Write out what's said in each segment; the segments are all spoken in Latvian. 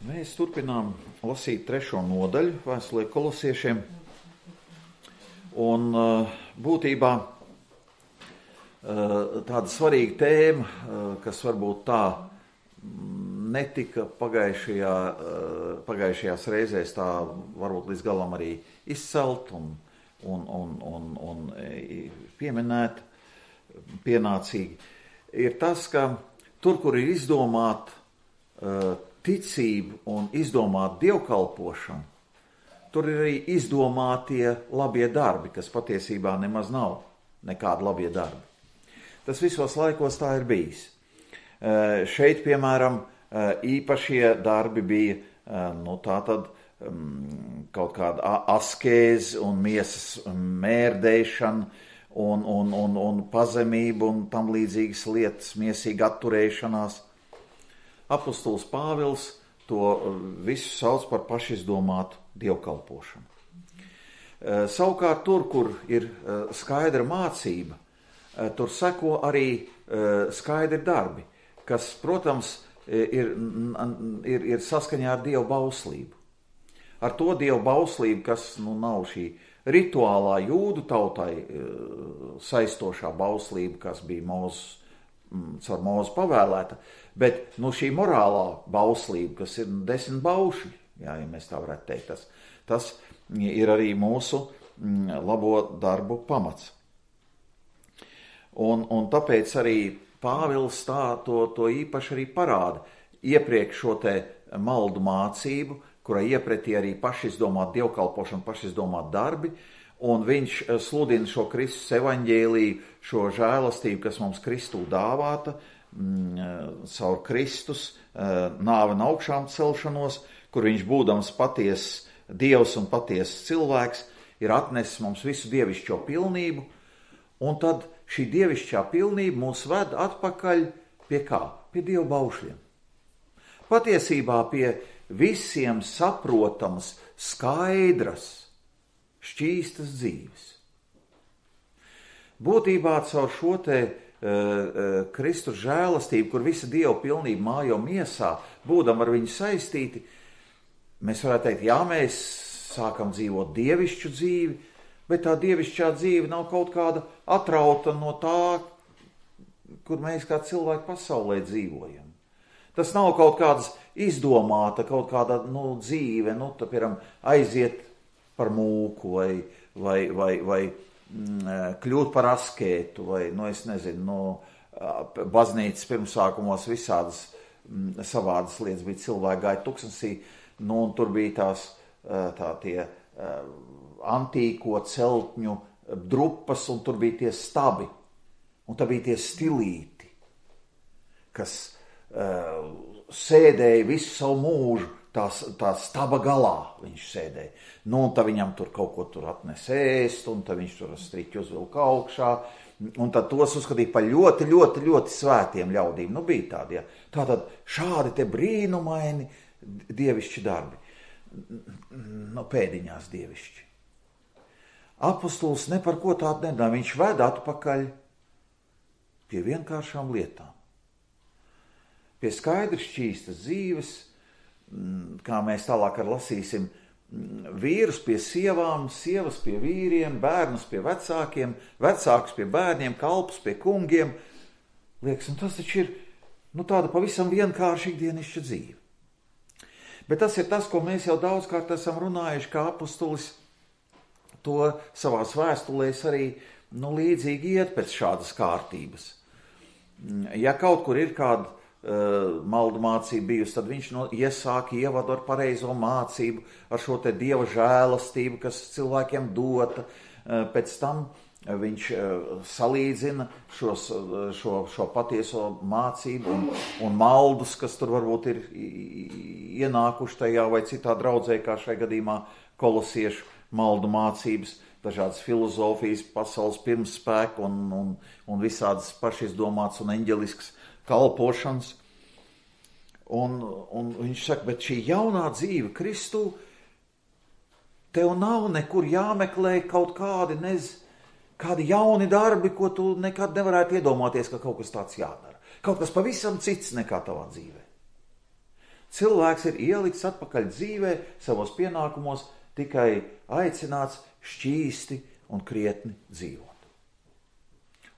Mēs turpinām lasīt 3. nodaļu vēstulē Kolosiešiem. Un būtībā tāda svarīga tēma, kas varbūt tā netika pagājušajās reizēs tā varbūt līdz galam arī izcelt un pieminēt pienācīgi, ir tas, ka tur, kur ir izdomāta ticība un izdomāta dievkalpošana, tur ir arī izdomātie labie darbi, kas patiesībā nemaz nav nekādi labie darbi. Tas visos laikos tā ir bijis. Šeit, piemēram, īpašie darbi bija kaut kāda askēze un miesas mērdēšana un pazemība un tam līdzīgas lietas, miesīga atturēšanās. Apostols Pāvils to visu sauc par pašizdomātu dievkalpošanu. Savukārt tur, kur ir skaidra mācība, tur seko arī skaidri darbi, kas, protams, ir saskaņā ar Dievu bauslību. Ar to Dievu bauslību, kas nav šī rituālā jūdu tautai saistošā bauslība, kas bija caur Mūzu pavēlēta, bet šī morālā bauslība, kas ir 10 baušļi, ja mēs tā varētu teikt, tas ir arī mūsu labo darbu pamats. Un tāpēc arī Pāvils to īpaši arī parāda. Iepriekš šo te maldu mācību, kurai iepretī arī pašizdomāt dievkalpošanu, pašizdomāt darbi, un viņš sludina šo Kristus evaņģēliju, šo žēlastību, kas mums Kristū dāvāta, caur Kristus nāvi un augšām celšanos, kur viņš būdams patiess Dievs un patiess cilvēks, ir atnesis mums visu dievišķo pilnību, un tad šī dievišķā pilnība mūs ved atpakaļ pie kā? Pie Dieva baušļiem. Patiesībā pie visiem saprotamas, skaidras, šķīstas dzīves. Būtībā caur šo te Kristus žēlastību, kur visa Dieva pilnība mājo miesā, būdam ar viņu saistīti, mēs varētu teikt, jā, mēs sākam dzīvot dievišķu dzīvi, bet tā dievišķā dzīve nav kaut kāda atrauta no tā, kur mēs kā cilvēki pasaulē dzīvojam. Tas nav kaut kāds izdomāta, kaut kāda dzīve, piemēram, aiziet par mūku vai kļūt par askētu, vai, es nezinu, baznīcas pirmsākumos visādas savādas lietas bija, cilvēki gāja tuksnesī, un tur bija tie antīko celtņu drupas, un tur bija tie stabi, un tur bija tie stilīti, kas sēdēja visu savu mūžu, tā staba galā viņš sēdēja. Un tad viņam tur kaut ko tur atnes ēst, un tad viņš tur striķi uzvilka augšā, un tad tos uzskatīja par ļoti, ļoti, ļoti svētiem ļaudīm. Bija tādi, ja. Tātad šādi te brīnumaini dievišķi darbi. Pēdiņās dievišķi. Apostols ne par ko tādu nedara, viņš ved atpakaļ pie vienkāršām lietām. Pie skaidras šķīstas dzīves, kā mēs tālāk lasīsim, vīrus pie sievām, sievas pie vīriem, bērnus pie vecākiem, vecākus pie bērniem, kalpus pie kungiem. Liekas, tas taču ir tāda pavisam vienkārša ikdienišķa dzīve. Bet tas ir tas, ko mēs jau daudzkārt esam runājuši, kā apostolis to savās vēstulēs arī līdzīgi iet pēc šādas kārtības. Ja kaut kur ir kāda maldu mācība bijusi, tad viņš iesāka ievadu ar pareizo mācību, ar šo te Dieva žēlastību, kas cilvēkiem dota. Pēc tam viņš salīdzina šo patieso mācību un maldus, kas tur varbūt ir ienākuši tajā vai citā draudzē, kā šai gadījumā kolosiešu maldu mācības, dažādas filozofijas, pasaules pirmspēku un visādas pašizdomātas un eņģeliskas kalpošanas. Un viņš saka, bet šī jaunā dzīve Kristū, tev nav nekur jāmeklē kaut kādi jauni darbi, ko tu nekad nevarētu iedomāties, ka kaut kas tāds jādara. Kaut kas pavisam cits nekā tavā dzīvē. Cilvēks ir ielikts atpakaļ dzīvē, savos pienākumos, tikai aicināts šķīsti un krietni dzīvot.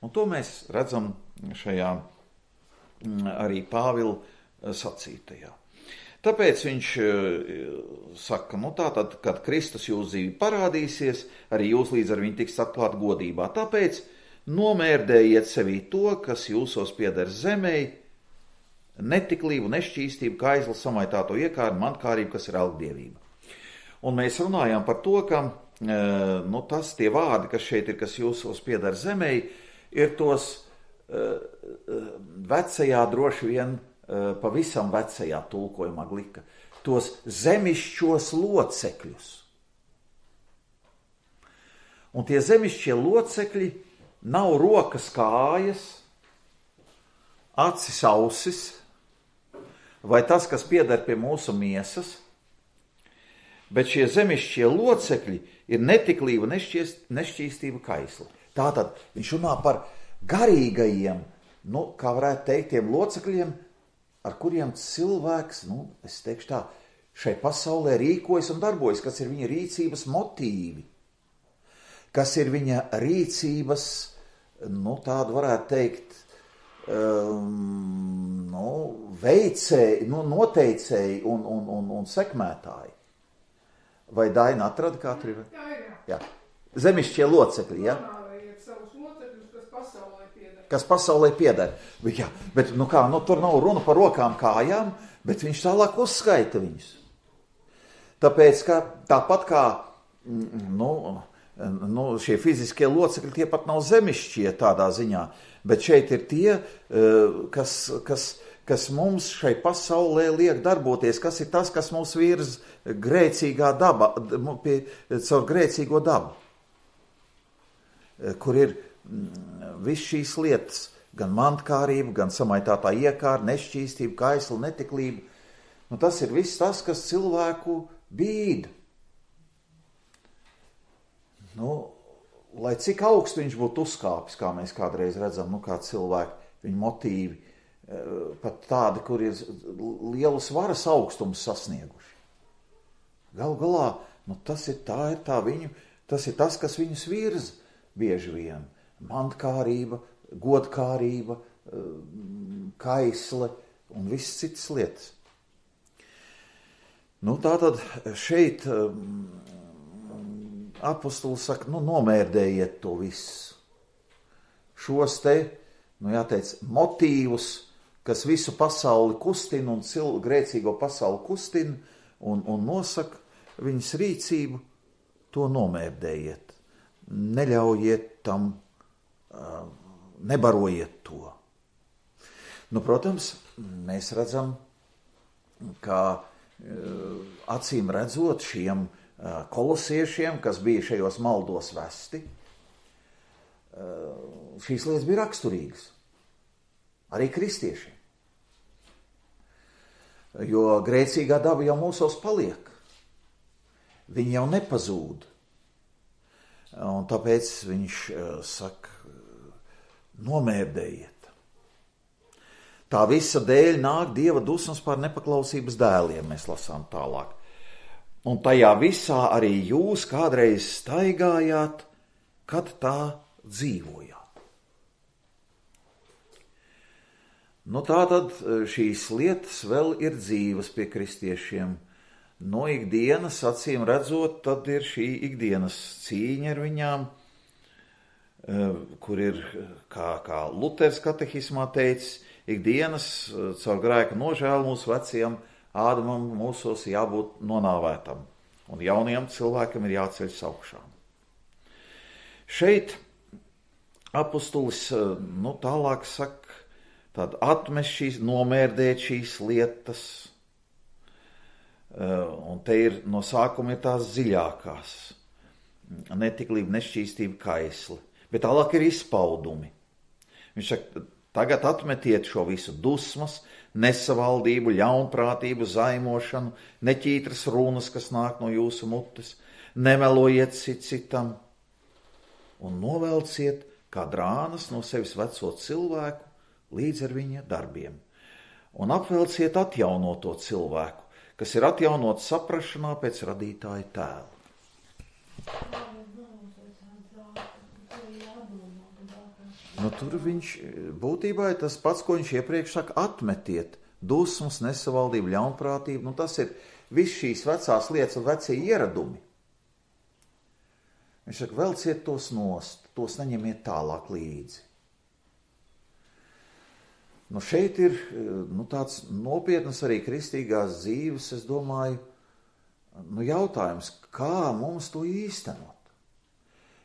Un to mēs redzam šajā arī Pāvila sacītajā. Tāpēc viņš saka, tātad, kad Kristus jūsu dzīvi parādīsies, arī jūs līdz ar viņu tiks atklāt godībā. Tāpēc nomērdējiet sevī to, kas jūsos pieder zemei, netiklību, nešķīstību, kaislu, samaitāto iekāru, mantkārību, kas ir algdievība. Un mēs runājām par to, ka tie vārdi, kas šeit ir, kas jūsos pieder zemei, ir tos vecajā droši vien, pavisam vecajā tulkojumā glika, tos zemišķos locekļus. Un tie zemišķie locekļi nav rokas, kājas, acis, ausis, vai tas, kas pieder pie mūsu miesas, bet šie zemišķie locekļi ir netiklība, nešķīstība, kaisli. Tātad viņš runā par garīgajiem, kā varētu teikt, tiem locekļiem, ar kuriem cilvēks, es teikšu tā, šai pasaulē rīkojas un darbojas, kas ir viņa rīcības motīvi, kas ir viņa rīcības, tādu varētu teikt, veicēji, noteicēji un sekmētāji. Vai Daina atrada, kā tur ir? Jā. Zemišķie locekļi, ja? Kas pasaulē pieder. Jā, bet tur nav runa par rokām, kājām, bet viņš tālāk uzskaita viņus. Tāpēc, ka tāpat kā šie fiziskie locekļi, tie pat nav zemišķie tādā ziņā, bet šeit ir tie, kas mums šai pasaulē liek darboties, kas ir tas, kas mūs virz grēcīgā daba, caur grēcīgo dabu, kur ir viss šīs lietas, gan mantkārība, gan samaitātā iekāra, nešķīstība, kaisla, netiklība. Tas ir viss tas, kas cilvēku bīda. Lai cik augstu viņš būtu uzkāpis, kā mēs kādreiz redzam, kā cilvēki, viņa motīvi, pat tādi, kur ir lielus varas augstumus sasnieguši. Galu galā, tas ir tas, kas viņus virza bieži vien. Mantkārība, godkārība, kaisle un viss citas lietas. Tātad šeit apostols saka, nomērdējiet to visu. Šos jāteic, motīvus, kas visu pasauli kustina un grēcīgo pasauli kustina un nosaka viņas rīcību, to nomērdējiet. Neļaujiet tam, nebarojiet to. Protams, mēs redzam, ka acīm redzot šiem kolosiešiem, kas bija šajos maldos vesti, šīs lietas bija raksturīgas. Arī kristiešiem. Jo grēcīgā daba jau mūsos paliek. Viņi jau nepazūd. Un tāpēc viņš saka, nomērdējiet. Tā visa dēļ nāk Dieva dusmas par nepaklausības dēliem, mēs lasām tālāk. Un tajā visā arī jūs kādreiz staigājāt, kad tā dzīvojāt. Tātad šīs lietas vēl ir dzīvas pie kristiešiem. No ikdienas, acīm redzot, tad ir šī ikdienas cīņa ar viņām, kur ir, kā Luters katehismā teicis, ikdienas caur grēka nožēlu mūsu vecajam Ādamam mūsos jābūt nonāvētam, un jaunajam cilvēkam ir jāceļas augšā. Šeit apostolis tālāk saka, tad atmest šīs, nomērdēt šīs lietas. Un te ir no sākuma ir tās dziļākās, netiklība, nešķīstība, kaisli, bet tālāk ir izpaudumi. Viņš saka, tagad atmetiet šo visu dusmas, nesavaldību, ļaunprātību, zaimošanu, neķītras runas, kas nāk no jūsu mutes, nemelojiet citam un novelciet kā drānas no sevis veco cilvēku līdz ar viņa darbiem. un apvelciet atjaunoto cilvēku, kas ir atjaunots saprašanā pēc radītāja tēla. Tur viņš būtībā ir tas pats, ko viņš iepriekš saka, atmetiet dusmas, nesavaldību, ļaunprātību. Tas ir viss šīs vecās lietas un vecie ieradumi. Viņš saka, velciet tos nost, tos neņemiet tālāk līdzi. Šeit ir tāds nopietnas arī kristīgās dzīves, es domāju, jautājums, kā mums to īstenot.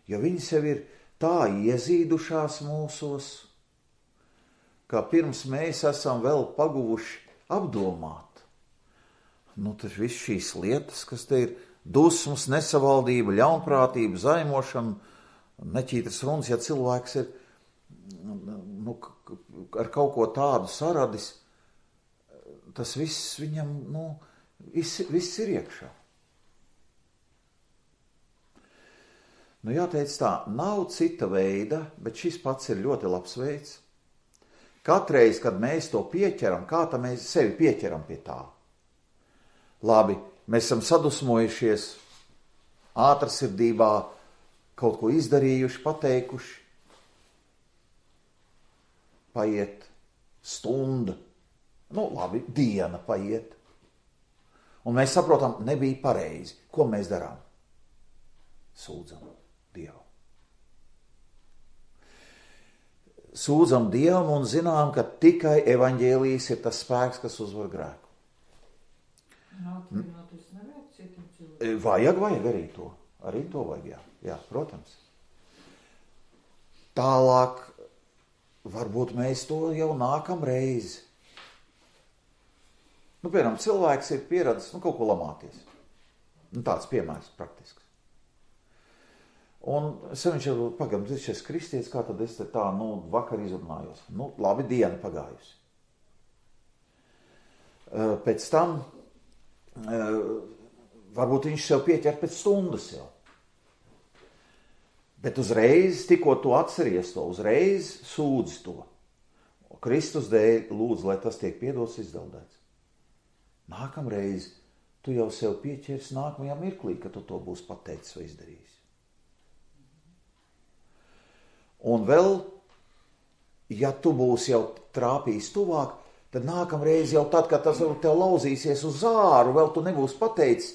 Jo viņas jau ir tā iezīdušās mūsos, kā pirms mēs esam vēl paguvuši apdomāt. Tad viss šīs lietas, kas te ir dusmas, nesavaldība, ļaunprātība, zaimošana, neķītras runas, ja cilvēks ir ar kaut ko tādu saradis, tas viss viņam, viss ir iekšā. Jāteic tā, nav cita veida, bet šis pats ir ļoti labs veids. Katreiz, kad mēs to pieķeram, kā tā mēs sevi pieķeram pie tā. Labi, mēs esam sadusmojušies, ātrsirdībā kaut ko izdarījuši, pateikuši. Paiet stunda, labi, diena paiet. Un mēs saprotam, nebija pareizi. Ko mēs darām? Sūdzam Dievu. Sūdzam Dievam un zinām, ka tikai evaņģēlijs ir tas spēks, kas uzvar grēku. Vajag arī to. Arī to vajag, jā, protams. Tālāk, varbūt mēs to jau nākam reizi. Piemēram, cilvēks ir pieradis, kaut ko lamāties. Tāds piemērs praktisks. Un viņš jau pagaidām, šis kristietis, kā tad es tā, vakar izrunājos. Labi, diena pagājusi. Pēc tam, varbūt viņš sev pieķer pēc stundas jau. Bet uzreiz, tikko tu atceries to, uzreiz sūdz to. Kristus dēļ lūdzu, lai tas tiek piedots, izdeldēts. Nākamreiz tu jau sev pieķers nākamajā mirklī, kad tu to būsi pateicis vai izdarījis. Un vēl, ja tu būsi jau trāpījis tuvāk, tad nākamreiz jau tad, kad tas tev lauzīsies uz āru, vēl tu nebūsi pateicis,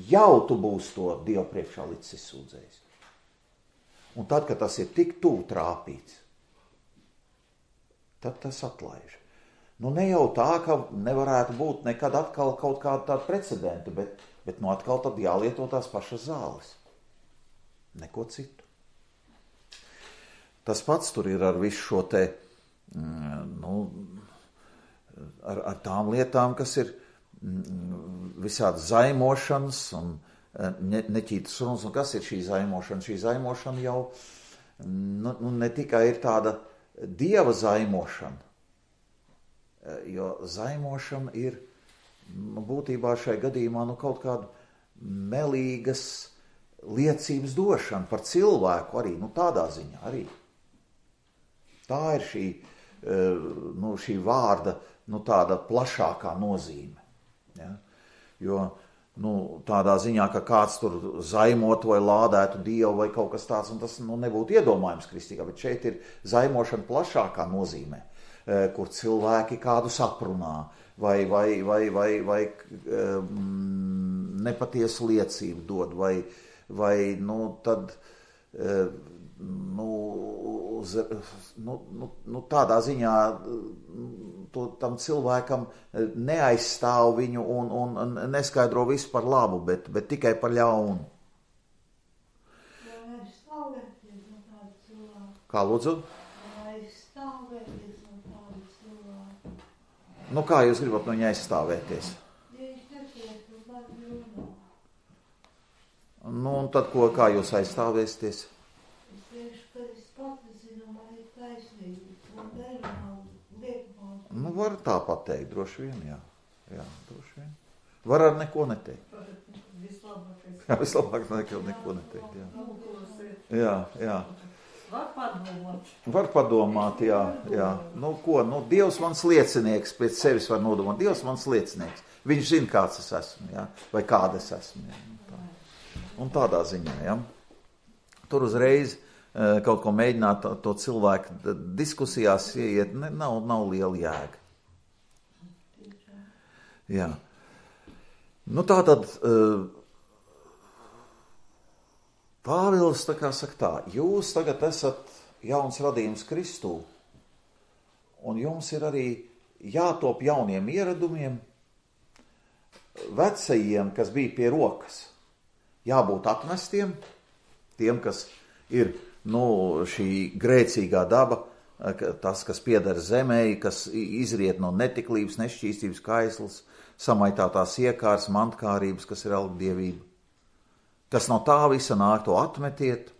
jau tu būsi to Dievu priekšā licis sūdzējis. Un tad, kad tas ir tik tuvu trāpīts, tad tas atlaiž. Ne jau tā, ka nevarētu būt nekad atkal kaut kāda tāda precedenta, bet atkal tad jālieto tās pašas zāles. Neko citu. Tas pats tur ir ar visu šo te, ar tām lietām, kas ir visādas zaimošanas un neķītas runas. Un kas ir šī zaimošana? Šī zaimošana jau ne tikai ir tāda Dieva zaimošana, jo zaimošana ir būtībā šai gadījumā kaut kāda melīgas liecības došana par cilvēku arī, tādā ziņā arī. Tā ir šī vārda, tāda plašākā nozīme. Ja? Jo, tādā ziņā, ka kāds tur zaimotu vai lādētu Dievu vai kaut kas tāds, un tas nebūtu iedomājums kristīgā, bet šeit ir zaimošana plašākā nozīmē, kur cilvēki kādu saprunā vai nepatiesu liecību dod, vai tad tādā ziņā tam cilvēkam neaizstāv viņu un neskaidro visu par labu, bet tikai par ļaunu. Kā lūdzu? Kā jūs gribat no viņa aizstāvēties? Un tad kā jūs aizstāvēsieties? Var tā pateikt, droši vien, jā. Jā, droši vien. Var ar neko neteikt. Vislabāk neko neteikt, jā. Jā. Var padomāt, jā. Nu, ko? Nu, Dievs mans liecinieks, pēc sevis var nodomāt. Dievs mans liecinieks. Viņš zina, kāds es esmu, jā. Vai kāda es esmu, jā. Un tādā ziņā, jā. Tur uzreiz kaut ko mēģināt to cilvēku diskusijās ieiet, nav liela jēga. Jā. Nu, tātad Pāvils tā kā saka tā, jūs tagad esat jauns radījums Kristū, un jums ir arī jātop jauniem ieradumiem, vecajiem, kas bija pie rokas, jābūt atmestiem, tiem, kas ir, šī grēcīgā daba, tas, kas pieder zemei, kas izriet no netiklības, nešķīstības kaislas, samaitātās iekārs, mantkārības, kas ir algdievība. Kas no tā visa nāk, to atmetiet,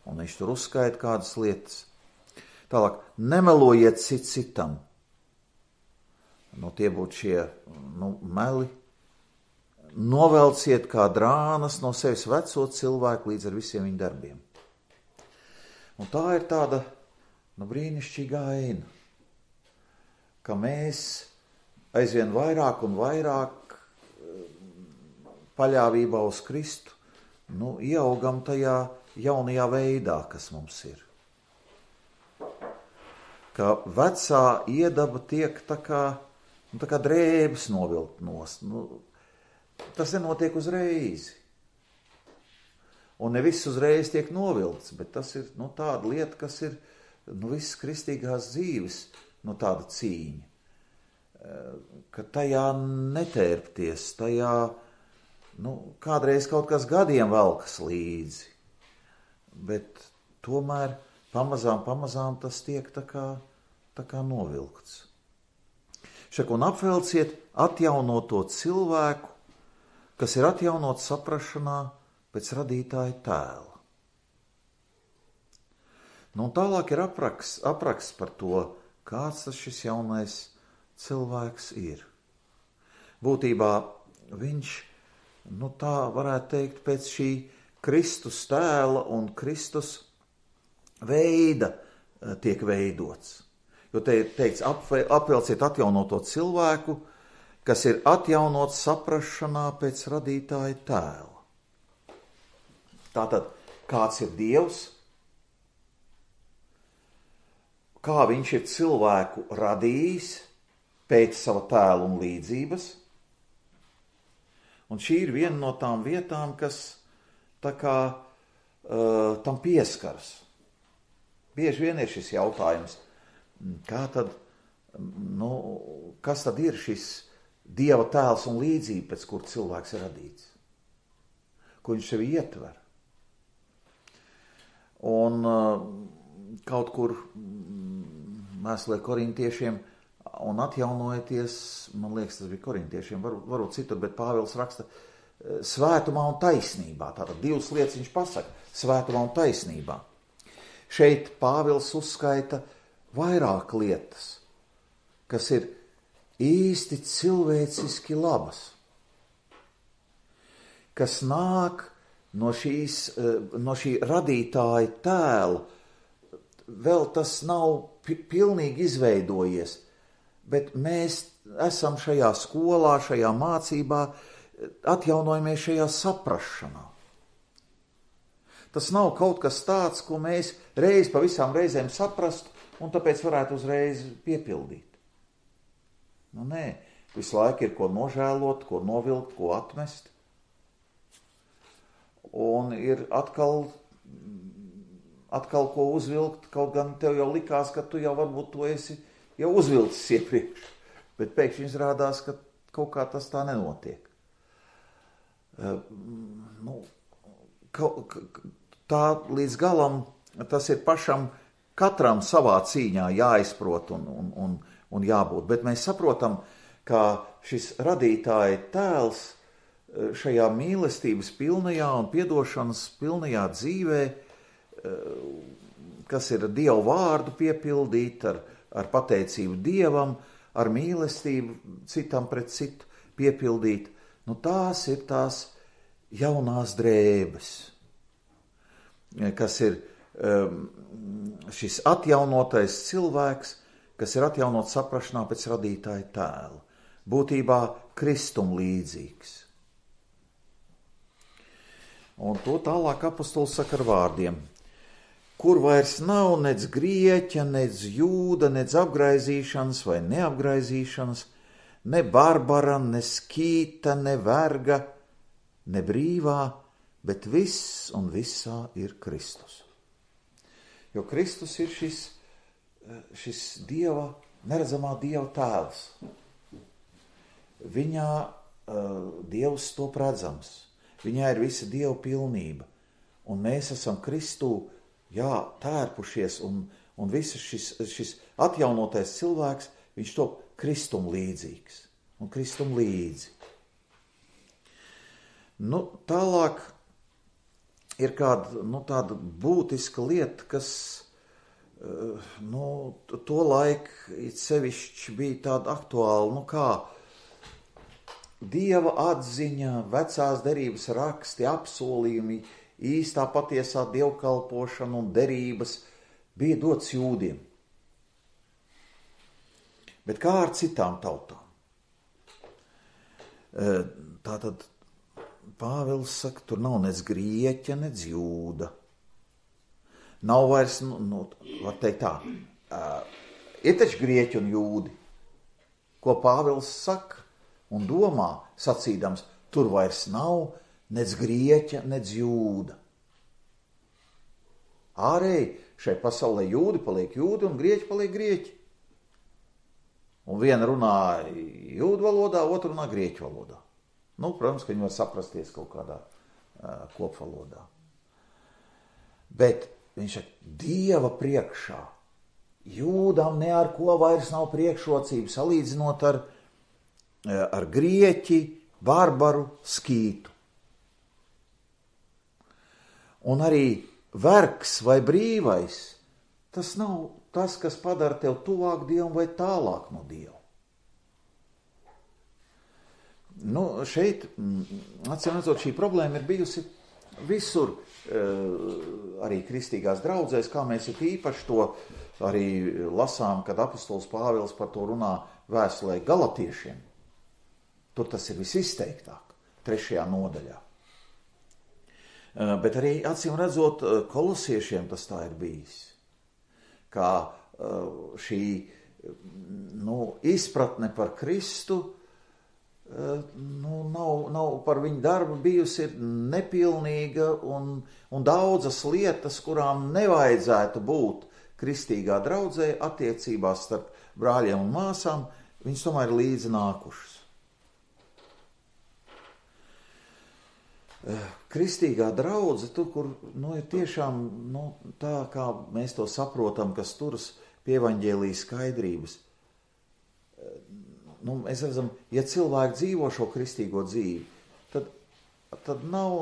un viņš tur uzskaita kādas lietas. Tālāk, nemelojiet citam. Tie būtu šie meli. Novelciet kā drānas no sevis veco cilvēku līdz ar visiem viņa darbiem. Un tā ir tāda brīnišķīga aina, ka mēs aizvien vairāk un vairāk paļāvībā uz Kristu, ieaugam tajā jaunajā veidā, kas mums ir. Ka vecā iedaba tiek tā kā drēbes novilkt nost. Tas nenotiek uzreiz. Un ne viss uzreiz tiek novilkts, bet tas ir tāda lieta, kas ir viss kristīgās dzīves, tāda cīņa. Ka tajā netērpties, tajā kādreiz kaut kas gadiem velkas līdzi, bet tomēr pamazām tas tiek tā kā novilkts. Un apvelciet atjaunoto cilvēku, kas ir atjaunots saprašanā pēc radītāja tēla. Tālāk ir apraksts par to, kāds tas šis jaunais cilvēks ir. Būtībā viņš tā varētu teikt, pēc šī Kristus tēla un Kristus veida tiek veidots. Jo te ir teikts, apvelciet atjaunoto cilvēku, kas ir atjaunots saprašanā pēc radītāja tēla. Tātad, kāds ir Dievs? Kā viņš ir cilvēku radījis pēc sava tēla un līdzības? Un šī ir viena no tām vietām, kas tam pieskaras. Bieži vien ir šis jautājums, kas tad ir šis Dieva tēls un līdzība, pēc kur cilvēks ir radīts? Ko viņš sevi ietver? Un kaut kur mēslē korintiešiem un atjaunojieties, man liekas, tas bija korintiešiem, varbūt citur, bet Pāvils raksta svētumā un taisnībā. Tātad divas lietas viņš pasaka, svētumā un taisnībā. Šeit Pāvils uzskaita vairāk lietas, kas ir īsti cilvēciski labas, kas nāk no šī radītāja tēla. Vēl tas nav pilnīgi izveidojies, bet mēs esam šajā skolā, šajā mācībā, atjaunojamies šajā saprašanā. Tas nav kaut kas tāds, ko mēs reiz pa visām reizēm saprastu un tāpēc varētu uzreiz piepildīt. Nē, visu laiku ir ko nožēlot, ko novilkt, ko atmest. Un ir atkal ko uzvilkt, kaut gan tev jau likās, ka tu jau varbūt to esi jau uzvilcis iepriekš, bet pēkšņi izrādās, ka kaut kā tas tā nenotiek. Tā līdz galam tas ir pašam katram savā cīņā jāizprot un jābūt, bet mēs saprotam, ka šis radītāja tēls šajā mīlestības pilnajā un piedošanas pilnajā dzīvē, kas ir Dievu vārdu piepildīt ar pateicību Dievam, ar mīlestību citam pret citu piepildīt, tās ir tās jaunās drēbes, kas ir šis atjaunotais cilvēks, kas ir atjaunots saprašanā pēc radītāja tēla, būtībā Kristum līdzīgs. Un to tālāk apostols saka ar vārdiem, kur vairs nav nec grieķa, nec jūda, nec apgraizīšanas vai neapgraizīšanas, ne barbara, ne skīta, ne verga, ne brīvā, bet viss un visā ir Kristus. Jo Kristus ir šis Dieva, neredzamā Dieva tēls. Viņā Dievs top redzams. Viņā ir visa Dieva pilnība. Un mēs esam Kristū, tērpušies, un visas šis atjaunotais cilvēks, viņš top Kristum līdzīgs. Un Kristum līdzi. Tālāk ir kāda, tāda būtiska lieta, kas, to laiku sevišķi bija tāda aktuāla, kā Dieva atziņa, vecās derības raksti, apsolījumi, īstā patiesā dievkalpošana un derības bija dots jūdiem. Bet kā ar citām tautām? Tātad Pāvils saka, tur nav nec grieķa, nec jūda. Nav vairs, var teikt tā, ir taču grieķi un jūdi. Ko Pāvils saka un domā, sacīdams, tur vairs nav nec grieķa, nec jūda. Ārēji šai pasaulē jūdi paliek jūdi un grieķi paliek grieķi. Un viena runā jūdu valodā, otra runā grieķu valodā. Protams, ka viņi var saprasties kaut kādā kopvalodā. Bet viņš saka, Dieva priekšā jūdam ne ar ko vairs nav priekšrocība, salīdzinot ar grieķi, barbaru, skītu. Un arī vergs vai brīvais, tas nav tas, kas padara tev tuvāk Dievam vai tālāk no Dieva. Šeit, acīm redzot, šī problēma ir bijusi visur, arī kristīgās draudzēs, kā mēs ir īpaši to arī lasām, kad apostols Pāvils par to runā vēstulē galatiešiem. Tur tas ir visizteiktāk, 3. nodaļā. Bet arī, acīm redzot, kolosiešiem tas tā ir bijis. Kā šī izpratne par Kristu nav par viņu darbu bijusi nepilnīga un daudzas lietas, kurām nevajadzētu būt kristīgā draudzē attiecībās starp brāļiem un māsām, viņas tomēr ir līdzi nākušas. Kristīgā draudze, tur, kur ir tiešām tā, kā mēs to saprotam, kas turas pie evaņģēlijas skaidrības. Mēs redzam, ja cilvēki dzīvo šo kristīgo dzīvi, tad nav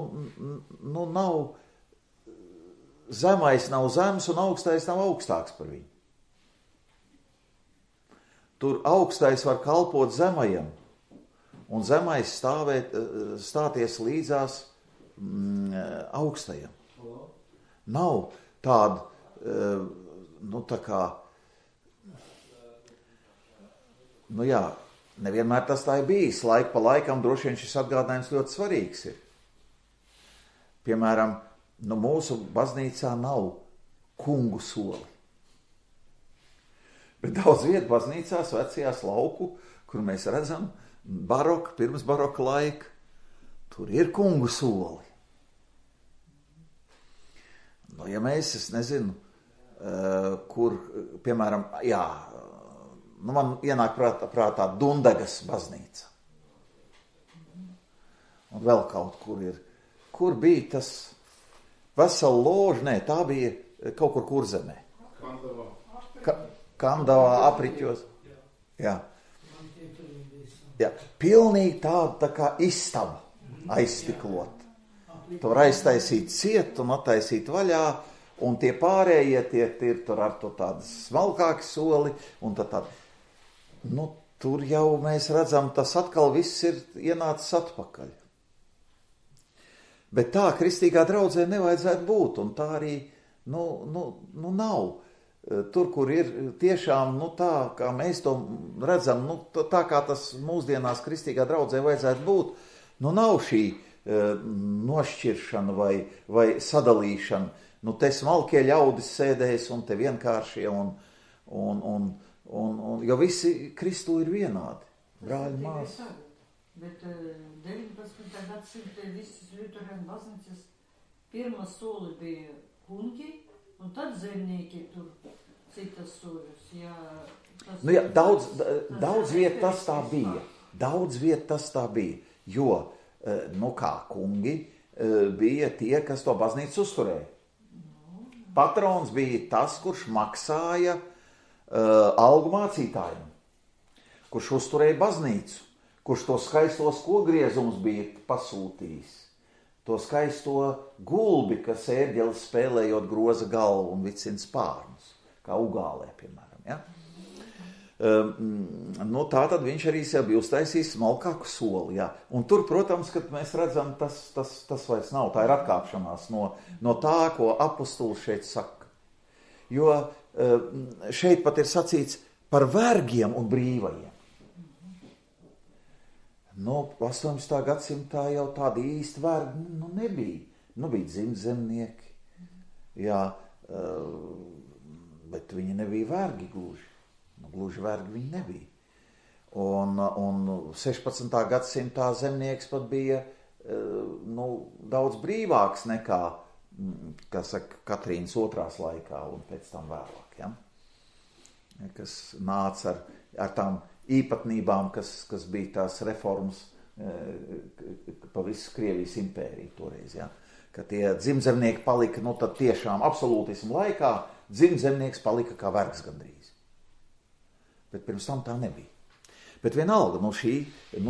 zemais nav zems un augstais nav augstāks par viņu. Tur augstais var kalpot zemajam un zemais stāties līdzās augstajam. Nav tāda, tā kā, nevienmēr tas tā ir bijis. Laik pa laikam droši vien šis atgādinājums ļoti svarīgs ir. Piemēram, mūsu baznīcā nav kungu soli. Bet daudz vietu baznīcās, vecajās lauku, kur mēs redzam baroka, pirms baroka laika, tur ir kungu soli. Ja mēs, es nezinu, kur, piemēram, man ienāk prātā Dundegas baznīca. Un vēl kaut kur ir. Kur bija tas vesela loža? Nē, tā bija kaut kur Kurzemē. Kandavā apriķos. Jā. Pilnīgi tāda tā kā istaba aizstiklot. To var aiztaisīt ciet un attaisīt vaļā, un tie pārējie tie ir tur ar to tādu smalkāku soli, un tad tur jau mēs redzam, tas atkal viss ir ienācis atpakaļ. Bet tā kristīgā draudzē nevajadzētu būt, un tā arī nav. Tur, kur ir tiešām tā, kā mēs to redzam, tā kā tas mūsdienās kristīgā draudzē vajadzētu būt, nav šī nošķiršana vai sadalīšana. Te smalkie ļaudis sēdēs un te vienkāršie, jo visi Kristū ir vienādi. Brāļi, māsas. Bet 19. gadsimtē visas Ļuterāņu baznīcas pirmā soli bija kungi, un tad zemnieki tur citas soļus. Daudz viet tas tā bija. Daudz viet tas tā bija, jo, kā kungi bija tie, kas to baznīcu uzturēja. Patrons bija tas, kurš maksāja algu mācītājiem, kurš uzturēja baznīcu, kurš to skaistos kogriezumus bija pasūtījis, to skaisto gulbi, kas ērģelis spēlējot groza galvu un vicina spārnus, kā Ugālē, piemēram. Ja? Tā tad viņš arī sev bija uztaisījis smalkāku soli. Ja? Un tur, protams, kad mēs redzam, tas vairs nav, tā ir atkāpšanās no tā, ko apostols šeit saka. Jo šeit pat ir sacīts par vergiem un brīvajiem. 18. gadsimtā jau tādi īsti vergi nebija. Bija dzimtzemnieki, jā, bet viņi nebija vergi gluži. Gluži vergi viņi nebija. Un 16. gadsimtā zemnieks pat bija daudz brīvāks nekā, Katrīnas otrās laikā un pēc tam vēlāk, ja? Kas nāca ar tām īpatnībām, kas bija tās reformas pa visu Krievijas impēriju toreiz, ja? Ka tie dzimtzemnieki palika, tad tiešām absolūtismu laikā dzimtzemnieks palika kā vergs gandrīz. Bet pirms tam tā nebija. Bet vienalga,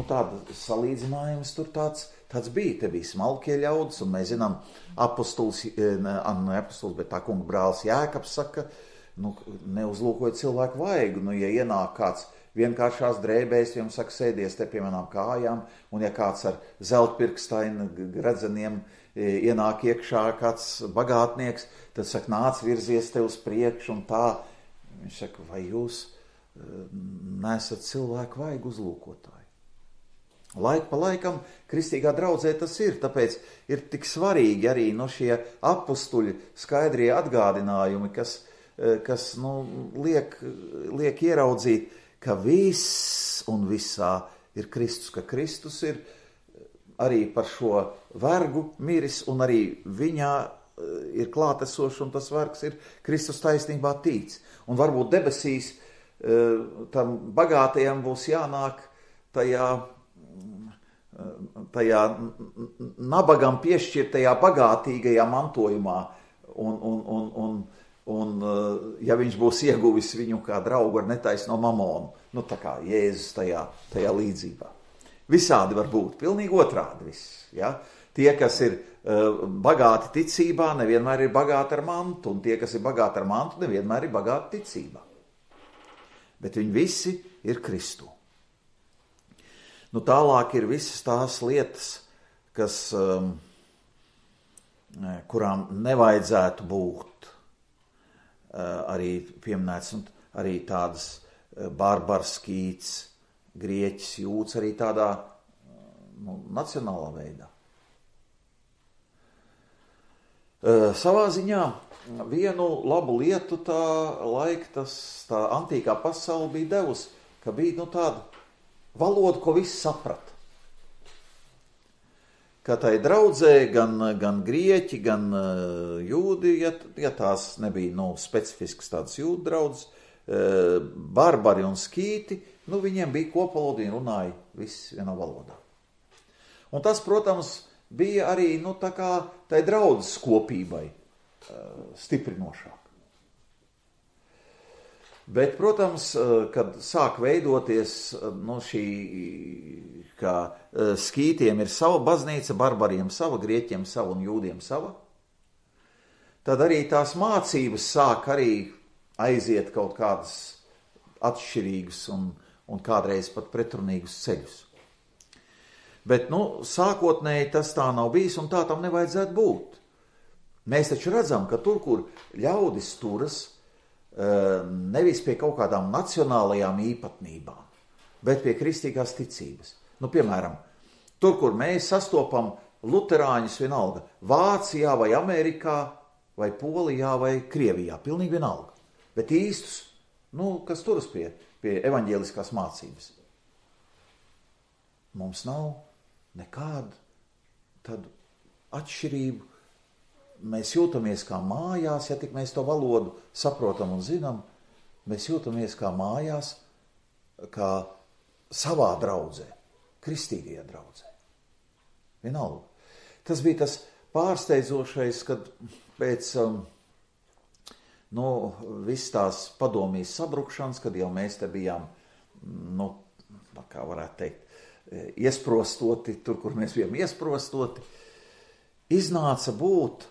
tāda salīdzinājums tur tāds bija. Te bija smalkie ļaudis, un mēs zinām, apostols, bet tā kunga brālis Jēkabs saka, neuzlūkojiet cilvēku vaigu, ja ienāk kāds vienkāršās drēbēs, jums saka, sēdies te pie manām kājām, un ja kāds ar zeltpirkstaina gredzeniem ienāk iekšā kāds bagātnieks, tad saka, nāc virzies te uz priekšu, un tā. Viņš saka, vai jūs nesat cilvēku vaigu uzlūkotāji? Laik pa laikam kristīgā draudzē tas ir, tāpēc ir tik svarīgi arī šie apustuļi skaidrie atgādinājumi, kas liek ieraudzīt, ka viss un visā ir Kristus, ka Kristus ir arī par šo vergu miris un arī viņā ir klātesošs un tas vergs ir Kristus taisnībā tīts. Un varbūt debesīs tam bagātajam būs jānāk tajā nabagam piešķirtajā bagātīgajā mantojumā un ja viņš būs ieguvis viņu kā draugu ar netaisno mamonu, tā kā Jēzus tajā līdzībā. Visādi var būt, pilnīgi otrādi viss. Ja? Tie, kas ir bagāti ticībā, nevienmēr ir bagāti ar mantu, un tie, kas ir bagāti ar mantu, nevienmēr ir bagāti ticībā. Bet viņi visi ir Kristū. Tālāk ir visas tās lietas, kurām nevajadzētu būt arī pieminēts, arī tādas barbarskīts, grieķis jūtas arī tādā nacionālā veidā. Savā ziņā vienu labu lietu tā antīkā pasaule bija devusi, ka bija tāda valoda, ko viss saprata. Ka tai draudzē gan grieķi, gan jūdi, ja tās nebija specifiskas tādas jūdu draudzes, barbari un skīti, viņiem bija kopvaloda, viņi runāja viss vienā valodā. Un tas, protams, bija arī tā kā tai draudzes kopībai stiprinošāk. Bet, protams, kad sāk veidoties šī, ka skītiem ir sava baznīca, barbariem sava, grieķiem sava un jūdiem sava, tad arī tās mācības sāk arī aiziet kaut kādas atšķirīgas un kādreiz pat pretrunīgus ceļus. Bet, sākotnēji tas tā nav bijis un tā tam nevajadzētu būt. Mēs taču redzam, ka tur, kur ļaudis turas, nevis pie kaut kādām nacionālajām īpatnībām, bet pie kristīgās ticības. Nu, piemēram, tur, kur mēs sastopam luterāņus vienalga, Vācijā vai Amerikā, vai Polijā vai Krievijā, pilnīgi vienalga. Bet īstus, kas turas pie evaņģēliskās mācības. Mums nav nekādu tādu atšķirību. Mēs jūtamies kā mājās, ja tik mēs to valodu saprotam un zinām, mēs jūtamies kā mājās, kā savā draudzē, kristīgajā draudzē. Vienalga. Tas bija tas pārsteidzošais, kad pēc viss tās padomjas sabrukšanas, kad jau mēs te bijām, kā varētu teikt, iesprostoti, tur, kur mēs bijām iesprostoti, iznāca būt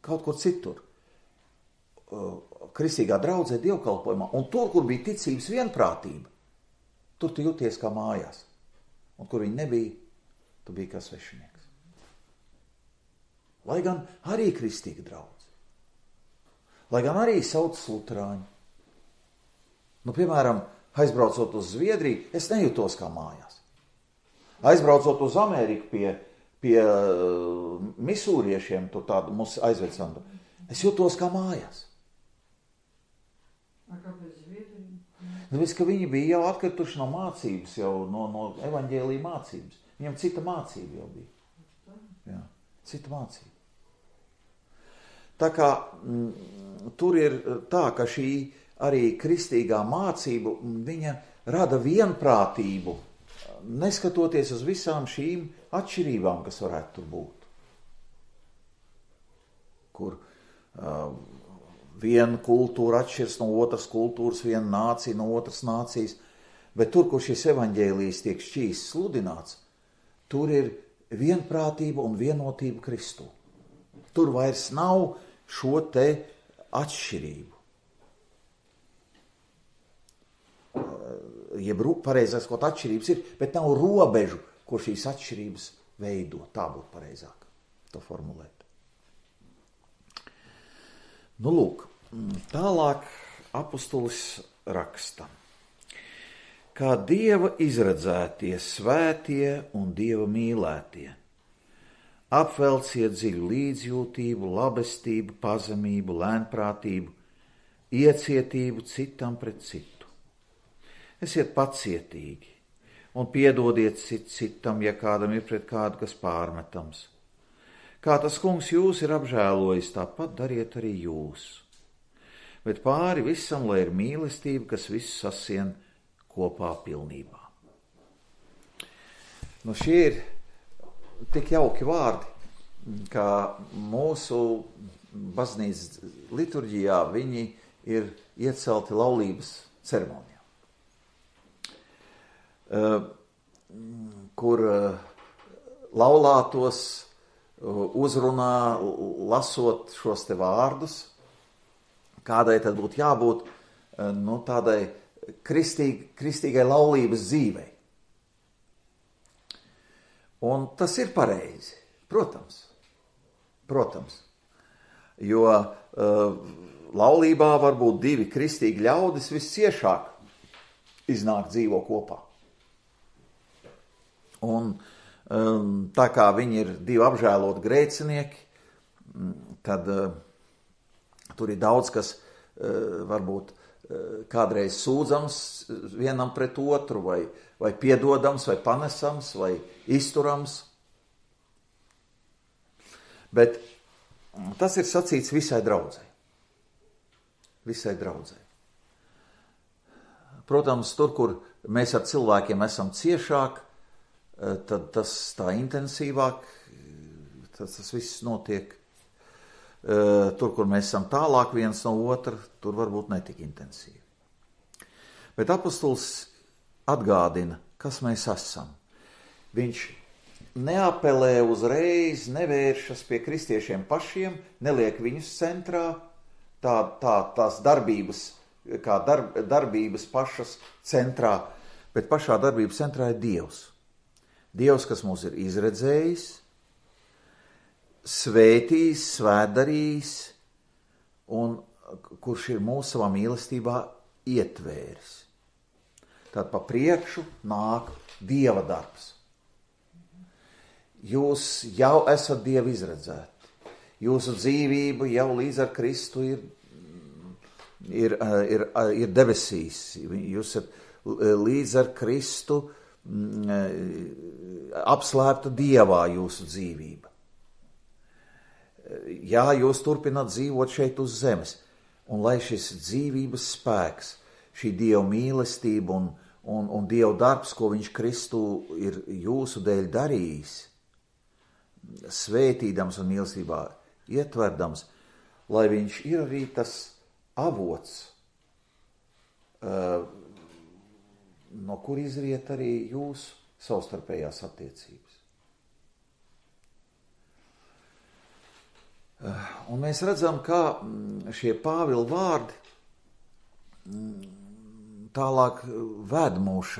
kaut kur citur. Kristīgā draudzē dievkalpojumā, un tur, kur bija ticības vienprātība, tur tu jūties kā mājās. Un kur viņi nebija, tu biji kā svešinieks. Lai gan arī kristīga draudze. Lai gan arī sauc luterāņi. Piemēram, aizbraucot uz Zviedriju, es nejūtos kā mājās. Aizbraucot uz Ameriku pie misūriešiem, tur tādu mūs aizvecantu, es jūtos kā mājās. Kāpēc Zviedrija? Tāpēc, ka viņi bija jau atkrituši no mācības, jau no evaņģēlija mācības. Viņam cita mācība jau bija. Jā, cita mācība. Tā kā tur ir tā, ka šī arī kristīgā mācība, viņa rada vienprātību, neskatoties uz visām šīm atšķirībām, kas varētu tur būt. Kur viena kultūra atšķiras no otras kultūras, viena nācija no otras nācijas, bet tur, kur šis evaņģēlijs tiek šķīsts sludināts, tur ir vienprātība un vienotība Kristū. Tur vairs nav šo te atšķirību. Jeb pareizais, kaut atšķirības ir, bet nav robežu, ko šīs atšķirības veido. Tā būtu pareizāk to formulēt. Lūk, tālāk apustulis raksta. Kā Dieva izredzētie, svētie un Dieva mīlētie, apvelciet dziļu līdzjūtību, labestību, pazemību, lēnprātību, iecietību citam pret citu. Esiet pacietīgi un piedodiet citam, ja kādam ir pret kādu, kas pārmetams. Kā tas kungs jūs ir apžēlojis, tāpat dariet arī jūs. Bet pāri visam, lai ir mīlestība, kas visu sasien kopā pilnībā. Šie ir tik jauki vārdi, ka mūsu baznīcas liturģijā viņi ir iecelti laulības ceremonijā. Kur laulātos uzrunā, lasot šos te vārdus, kādai tad būtu jābūt tādai kristīgai laulības dzīvei. Un tas ir pareizi, protams, jo laulībā var būt divi kristīgi ļaudis visciešāk iznāk dzīvo kopā. Un tā kā viņi ir divi apžēloti grēcinieki, tad tur ir daudz, kas varbūt kādreiz sūdzams vienam pret otru, vai piedodams, vai panesams, vai izturams. Bet tas ir sacīts visai draudzei. Visai draudzei. Protams, tur, kur mēs ar cilvēkiem esam ciešāk, tad tas tā intensīvāk, tas viss notiek. Tur, kur mēs esam tālāk viens no otra, tur varbūt netik intensīvi. Bet apustulis atgādina, kas mēs esam. Viņš neapelē uzreiz, nevēršas pie kristiešiem pašiem, neliek viņus centrā, tās darbības, kā darbības pašas centrā, bet pašā darbības centrā ir Dievs. Dievs, kas mūs ir izredzējis, svētījis, svētdarījis un kurš ir mūs savā mīlestībā ietvēris. Tad pa priekšu nāk Dieva darbs. Jūs jau esat Dievu izredzēti. Jūsu dzīvība jau līdz ar Kristu ir debesīs. Jūs esat līdz ar Kristu apslēpta Dievā jūsu dzīvība. Jā, jūs turpināt dzīvot šeit uz zemes. Un lai šis dzīvības spēks, šī Dieva mīlestība un Dieva darbs, ko viņš Kristu ir jūsu dēļ darījis, svētīdams un mīlestībā ietverdams, lai viņš ir arī tas avots, no kur izriet arī jūsu savstarpējās attiecības. Un mēs redzam, kā šie Pāvila vārdi tālāk ved mūs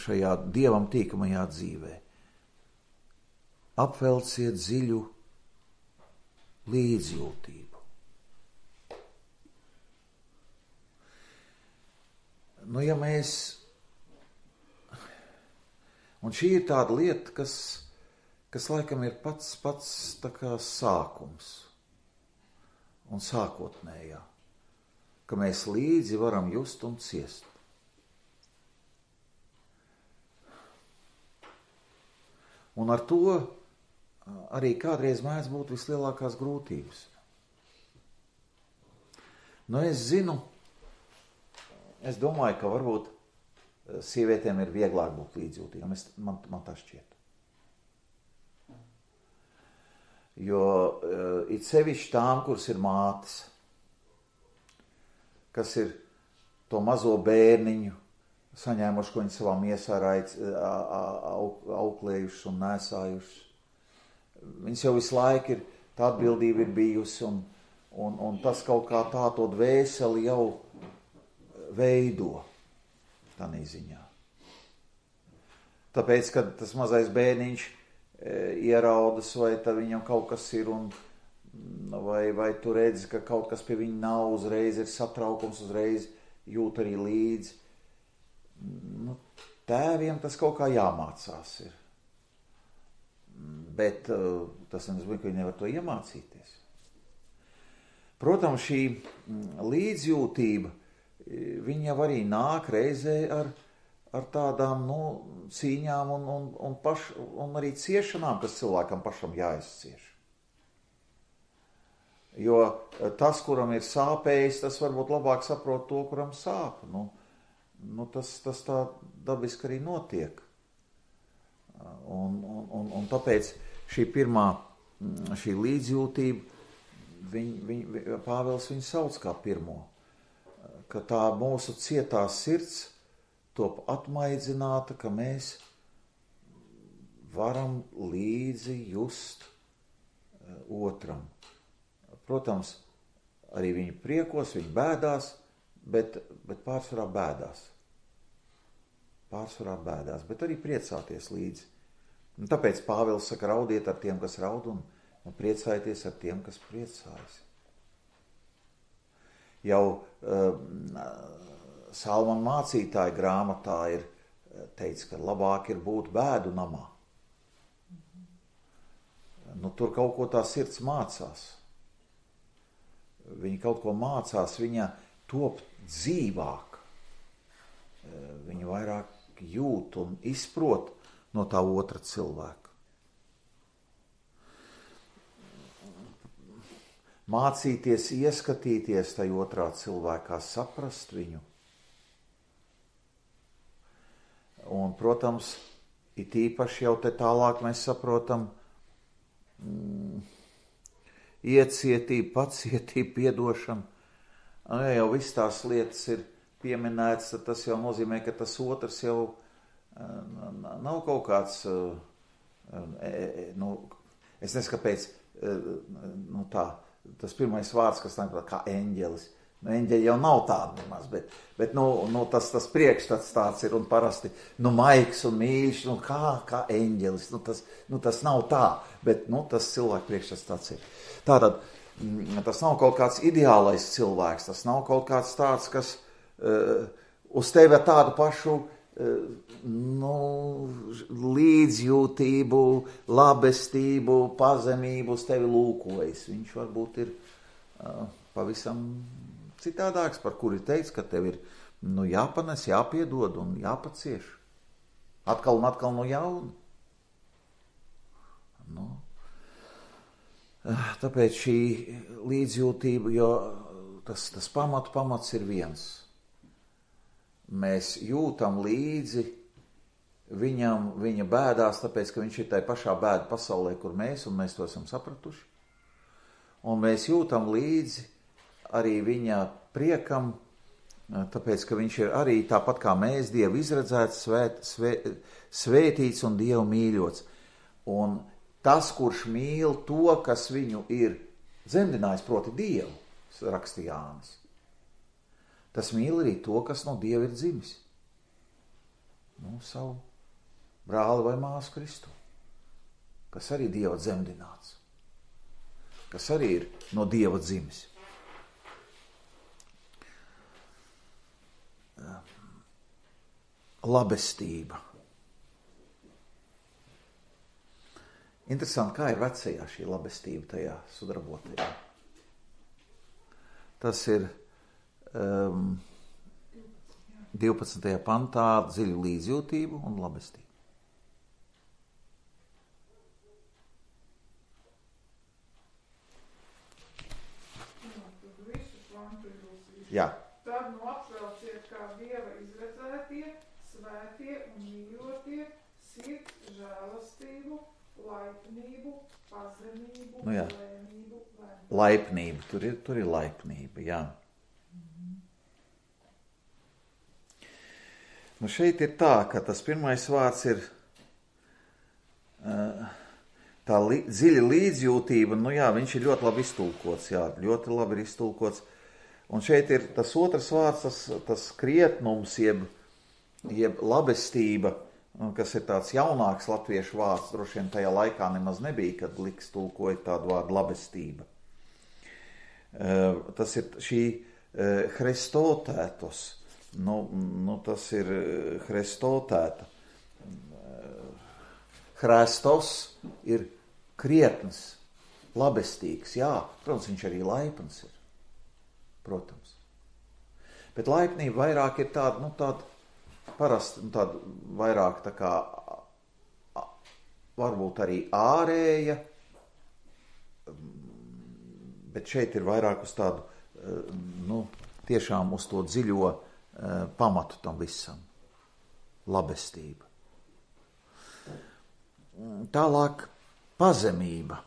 šajā Dievam tīkamajā dzīvē. Apvelciet dziļu līdzjūtību. Nu, ja mēs... Un šī ir tāda lieta, kas laikam ir pats tā kā sākums un sākotnējā, ka mēs līdzi varam just un ciest. Un ar to arī kādreiz mēdz būt vislielākās grūtības. Nu, es domāju, ka varbūt sievietēm ir vieglāk būt līdzjūtīgām. Man tā šķiet. Jo it sevišķi tām, kuras ir mātes, kas ir to mazo bērniņu saņēmuši, ko viņi savā miesā auklējuši un nesājuši. Viņas jau visu laiku tā atbildība ir bijusi, un tas kaut kā tā to dvēseli jau veido tādā ziņā. Tāpēc, kad tas mazais bērniņš ieraudas, vai tad viņam kaut kas ir, vai tu redzi, ka kaut kas pie viņa nav, uzreiz ir satraukums, uzreiz jūt arī līdzi. Nu, tēviem tas kaut kā jāmācās ir. Bet tas nenozīmē, ka viņi nevar to iemācīties. Protams, šī līdzjūtība, viņa jau arī nāk reizē ar tādām cīņām un arī ciešanām, kas cilvēkam pašam jāizcieš. Jo tas, kuram ir sāpējis, tas varbūt labāk saprot to, kuram sāp. Tas tā dabiski arī notiek. Un tāpēc šī pirmā, šī līdzjūtība, Pāvils viņu sauc kā pirmo, ka tā mūsu cietā sirds top atmaidzināta, ka mēs varam līdzi just otram. Protams, arī viņi priekos, viņi bēdās, bet pārsvarā bēdās. Bet arī priecāties līdzi. Un tāpēc Pāvils saka, raudiet ar tiem, kas raud, un priecājieties ar tiem, kas priecājas. Jau Salmana mācītāja grāmatā ir teicis, ka labāk ir būt bēdu namā. Tur kaut ko tā sirds mācās. Viņa kaut ko mācās, viņa top dzīvāk. Viņa vairāk jūt un izprot no tā otra cilvēka. Mācīties, ieskatīties tajā otrā cilvēkā, saprast viņu. Un, protams, it īpaši jau te tālāk mēs saprotam iecietību, pacietību, piedošanu. Ja jau viss tās lietas ir pieminēts, tad tas jau nozīmē, ka tas otrs jau nav kaut kāds, es nezinu, kāpēc, tā, tas pirmais vārds, kas nāk kā eņģelis, Eņģeļi jau nav tādi nemaz, bet tas priekšstats tāds ir un parasti, maigs un mīļš, kā eņģelis, tas nav tā, bet, tas cilvēku priekšstats tāds ir. Tātad, tas nav kaut kāds ideālais cilvēks, tas nav kaut kāds tāds, kas uz tevi ar tādu pašu, līdzjūtību, labestību, pazemību uz tevi lūkojas. Viņš varbūt ir pavisam citādāks, par kuri teica, ka tev ir jāpanes, jāpiedod un jāpacieš. Atkal un atkal no jauna. Tāpēc šī līdzjūtība, jo tas pamats ir viens. Mēs jūtam līdzi viņam, viņa bēdās, tāpēc, ka viņš ir tai pašā bēda pasaulē, kur mēs, un mēs to esam sapratuši. Un mēs jūtam līdzi arī viņa priekam, tāpēc, ka viņš ir arī tāpat kā mēs, Dievu izredzēts, svētīts un Dievu mīļots. Un tas, kurš mīl to, kas viņu ir dzemdinājis, proti Dievu, raksta Jānis, tas mīl arī to, kas no Dieva ir dzimis. Savu brāli vai māsu Kristu, kas arī Dieva dzemdināts, kas arī ir no Dieva dzimis. Labestība. Interesanti, kā ir vecajā šī labestība tajā sudrabotajā. Tas ir 12. pantā dziļu līdzjūtību un labestību. Jā. Tad apsvelciet kā Dieva izredzētie, svētie un mīļotie, sirds žēlastību, laipnību, pazemību, lēnību. Laipnība, tur ir laipnība, jā. Šeit ir tā, ka tas pirmais vārds ir tā dziļa līdzjūtība, viņš ir ļoti labi iztulkots, ļoti labi ir iztulkots. Un šeit ir tas otrs vārds, tas krietnums, jeb labestība, kas ir tāds jaunāks latviešu vārds, droši vien tajā laikā nemaz nebija, kad Liks tulkoja tādu vārdu labestība. Tas ir šī hrestotētos, tas ir hrestotēta. Hrestos ir krietns, labestīgs, protams, viņš arī laipns ir. Protams. Bet laipnība vairāk ir tāda, parasti, tāda vairāk tā kā, varbūt arī ārēja, bet šeit ir vairāk uz tādu, tiešām uz to dziļo pamatu tam visam. Labestība. Tālāk pazemība.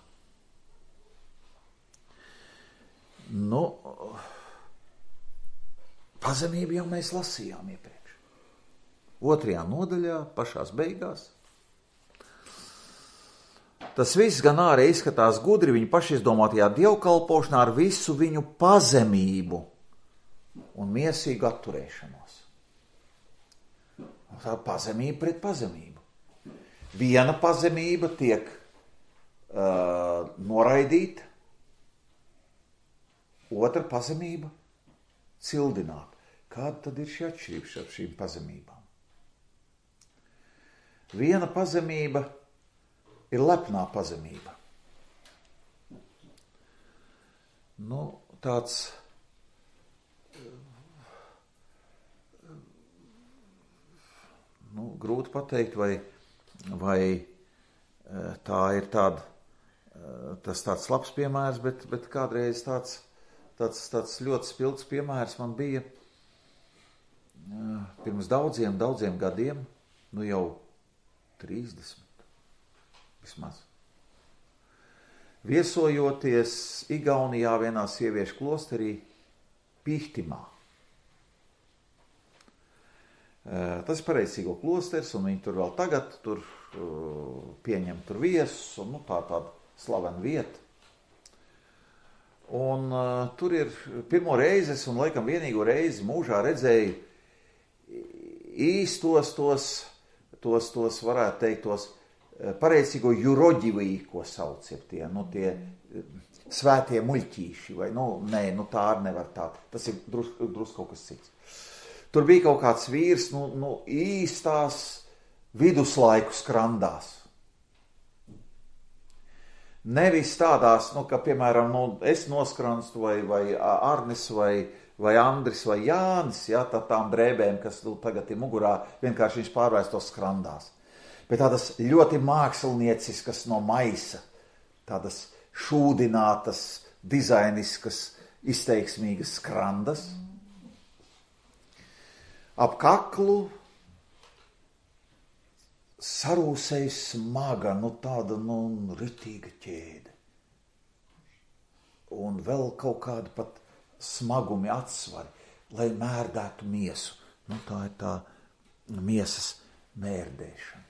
Pazemību jau mēs lasījām iepriekš. 2. nodaļā, pašās beigās. Tas viss gan ārēji izskatās gudri viņu pašizdomātajā dievkalpošanā ar visu viņu pazemību un miesīgu atturēšanos. Tā pazemība pret pazemību. Viena pazemība tiek noraidīta, otra pazemība cildināt. Kāda tad ir šī atšķirība ar šīm pazemībām? Viena pazemība ir lepnā pazemība. Tāds grūti pateikt, vai tā ir tas tāds labs piemērs, bet kādreiz tāds ļoti spilgts piemērs man bija pirms daudziem gadiem, jau 30 vismaz. Viesojoties Igaunijā vienā sieviešu klosterī Pihtimā. Tas ir pareizsīgo klosters, un viņi tur vēl tagad pieņem tur viesus, un tāda slavena vieta. Un tur ir pirmo reizi, un laikam vienīgo reizi mūžā redzēju īstos tos varētu teikt, tos pareicīgo juroģivī, ko sauc, tie svētie muļķīši, vai, tā arī nevar tā. Tas ir drusku kaut kas cits. Tur bija kaut kāds vīrs, īstās viduslaiku skrandās. Nevis tādās, ka, piemēram, es noskranstu, vai Arnis, vai Andris, vai Jānis, tām drēbēm, kas tagad ir mugurā, vienkārši viņš pārvērst tos skrandās. Bet tādas ļoti mākslinieciskas no maisa, tādas šūdinātas, dizainiskas, izteiksmīgas skrandas. Ap kaklu sarūsēja smaga, tāda, ritīga ķēde. Un vēl kaut kāda pat smagumi atsvari, lai mērdētu miesu. Tā ir tā miesas mērdēšana.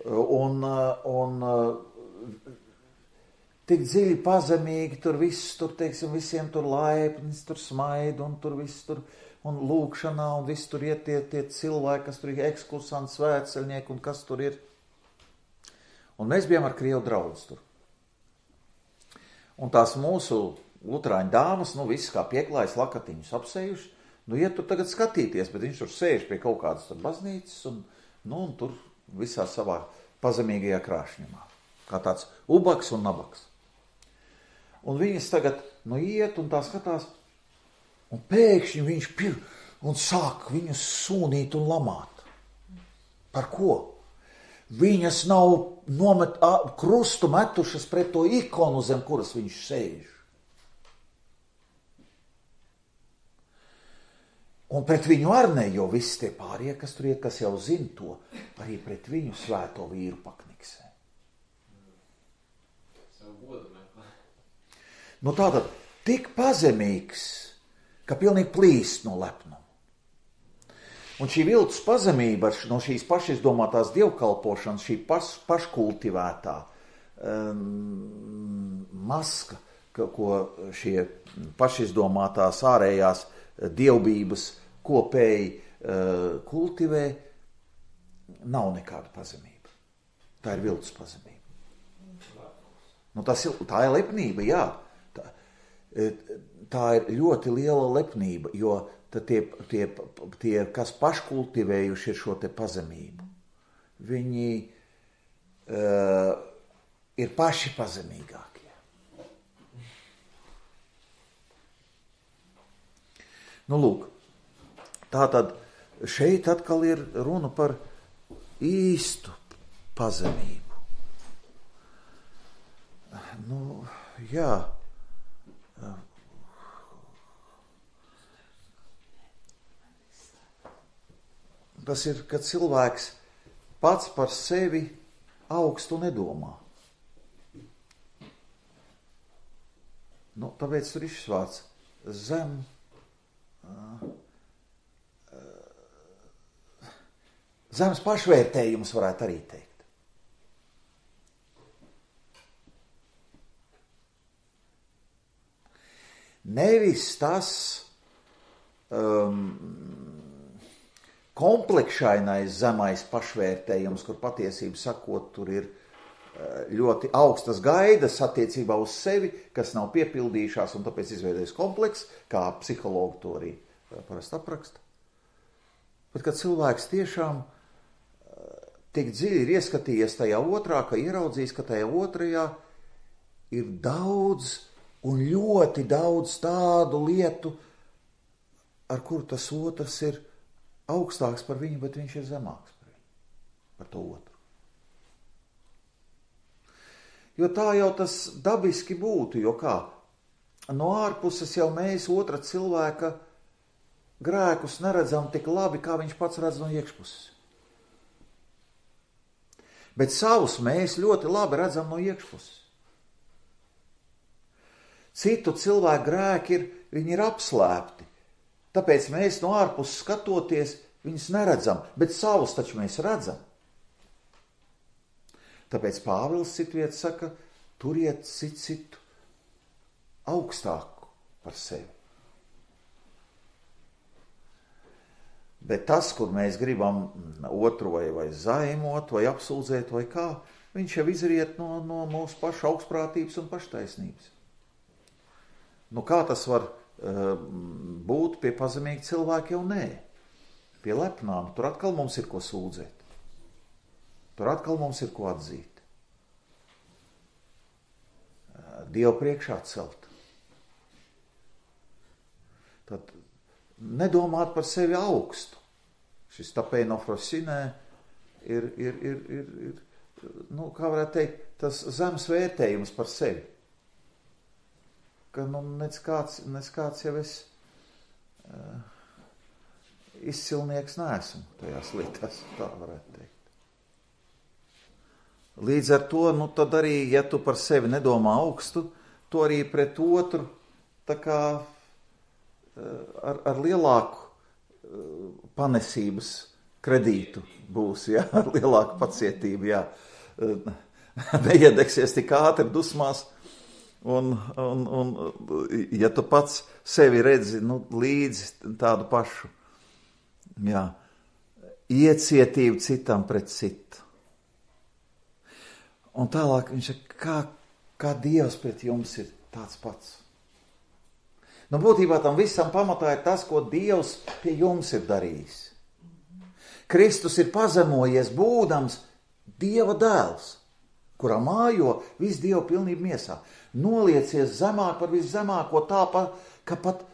Un tik dziļi pazemīgi, tur viss, teiksim, visiem tur laipnis, tur smaid, un tur viss tur, un lūkšanā, un viss tur iet tie cilvēki, kas tur ir ekskursanti, svētceļnieki, un kas tur ir. Un mēs bijām ar krievu draudz tur. Un tās mūsu luterāņu dāmas, viss kā pieklājas lakatiņus apsejuši, iet tur tagad skatīties, bet viņš tur sēž pie kaut kādas tur baznīcas, un tur visā savā pazemīgajā krāšņumā. Kā tāds ubaks un nabaks. Un viņas tagad, iet un tā skatās, un pēkšņi viņš un sāk viņus sūnīt un lamāt. Par ko? Viņas nav krustu metušas pret to ikonu, zem kuras viņš sēž. Un pret viņu arī ne, jo visi tie pārējie, kas tur iet, kas jau zina to, arī pret viņu svēto vīru pakniksē. Tātad tik pazemīgs, ka pilnīgi plīst no lepnuma. Un šī viltus pazemība no šīs pašizdomātās dievkalpošanas, šī paškultivētā maska, ko šie pašizdomātās ārējās dievbības kopēji kultivē, nav nekāda pazemība. Tā ir viltus pazemība. Tā ir lepnība, jā. Tā ir ļoti liela lepnība, jo tie, kas paškultivējuši ir šo te pazemību, viņi ir paši pazemīgākie. Lūk, tātad šeit atkal ir runa par īstu pazemību. Jā. Tas ir, kad cilvēks pats par sevi augstu nedomā. Tāpēc tur ir šis vārds zemes pašvērtējums, varētu arī teikt. Nevis tas komplekšainais zemais pašvērtējums, kur patiesību sakot, tur ir ļoti augstas gaidas attiecībā uz sevi, kas nav piepildījušās, un tāpēc izveidojas kompleks, kā psihologi to arī parasti apraksta. Bet kad cilvēks tiešām tik dziļi ir ieskatījies tajā otrā, ka ieraudzījis, ka tajā otrajā ir daudz un ļoti daudz tādu lietu, ar kuru tas otrs ir augstāks par viņu, bet viņš ir zemāks par viņu, par to otru. Jo tā jau tas dabiski būtu, jo kā? No ārpuses jau mēs otra cilvēka grēkus neredzam tik labi, kā viņš pats redz no iekšpuses. Bet savus mēs ļoti labi redzam no iekšpuses. Citu cilvēku grēki viņi ir apslēpti, tāpēc mēs no ārpuses skatoties viņus neredzam, bet savus taču mēs redzam. Tāpēc Pāvils citviet saka, turiet citu augstāku par sevi. Bet tas, kur mēs gribam otru vai zaimot, vai apsūdzēt, vai kā, viņš jau izriet no mūsu pašu augstprātības un paštaisnības. Nu, kā tas var būt pie pazemīga cilvēka? Jau nē. Pie lepnām. Tur atkal mums ir ko sūdzēt. Tur atkal mums ir ko atzīt. Dievu priekšā celt. Tad nedomāt par sevi augstu. Šis tapēnofrosinē ir, kā varētu teikt, tas zemes vērtējums par sevi. Ka, nec kāds jau es izcilnieks neesmu tajās lietās, tā varētu teikt. Līdz ar to, tad arī, ja tu par sevi nedomā augstu, tu arī pret otru tā kā ar lielāku panesības kredītu būs, jā, ar lielāku pacietību, jā. Neiedegsies tik ātri dusmās, un ja tu pats sevi redzi, līdzi tādu pašu, jā, iecietību citam pret citu. Un tālāk viņš ir, kā Dievs pret jums ir tāds pats. Būtībā tam visam pamatā ir tas, ko Dievs pie jums ir darījis. Kristus ir pazemojies, būdams Dieva dēls, kurā mājo visu Dievu pilnību miesā. Noliecies zemāk par viszemāko tā, ka pat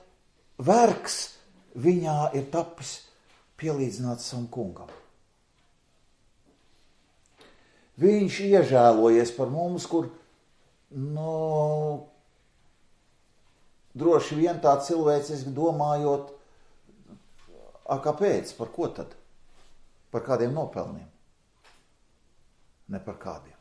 vergs viņā ir tapis pielīdzināts savam kungam. Viņš iežēlojies par mums, kur, droši vien tā cilvēciski domājot, kāpēc, par ko tad? Par kādiem nopelniem? Ne par kādiem.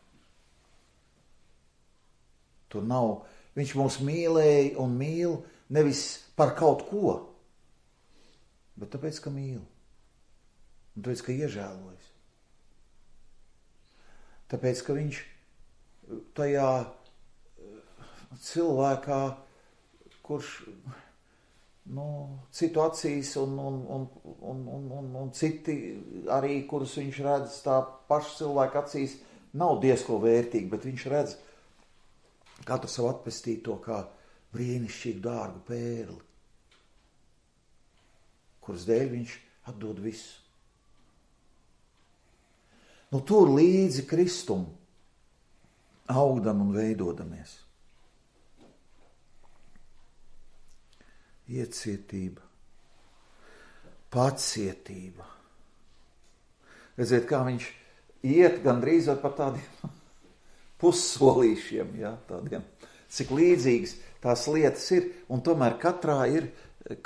Tur nav, viņš mūs mīlēja un mīl nevis par kaut ko, bet tāpēc, ka mīl. Un tāpēc, ka iežēlojas. Tāpēc, ka viņš tajā cilvēkā, kurš citu acīs un citi arī, kurus viņš redz tā paša cilvēka acīs, nav diezko vērtīgi, bet viņš redz katru savu atpestīto kā brīnišķīgu dārgu pērli, kuras dēļ viņš atdod visu. Tur līdzi Kristum augdam un veidodamies. Iecietība, pacietība. Redziet, kā viņš iet gandrīz par tādiem pussolīšiem, ja, tādiem, cik līdzīgas tās lietas ir, un tomēr katrā ir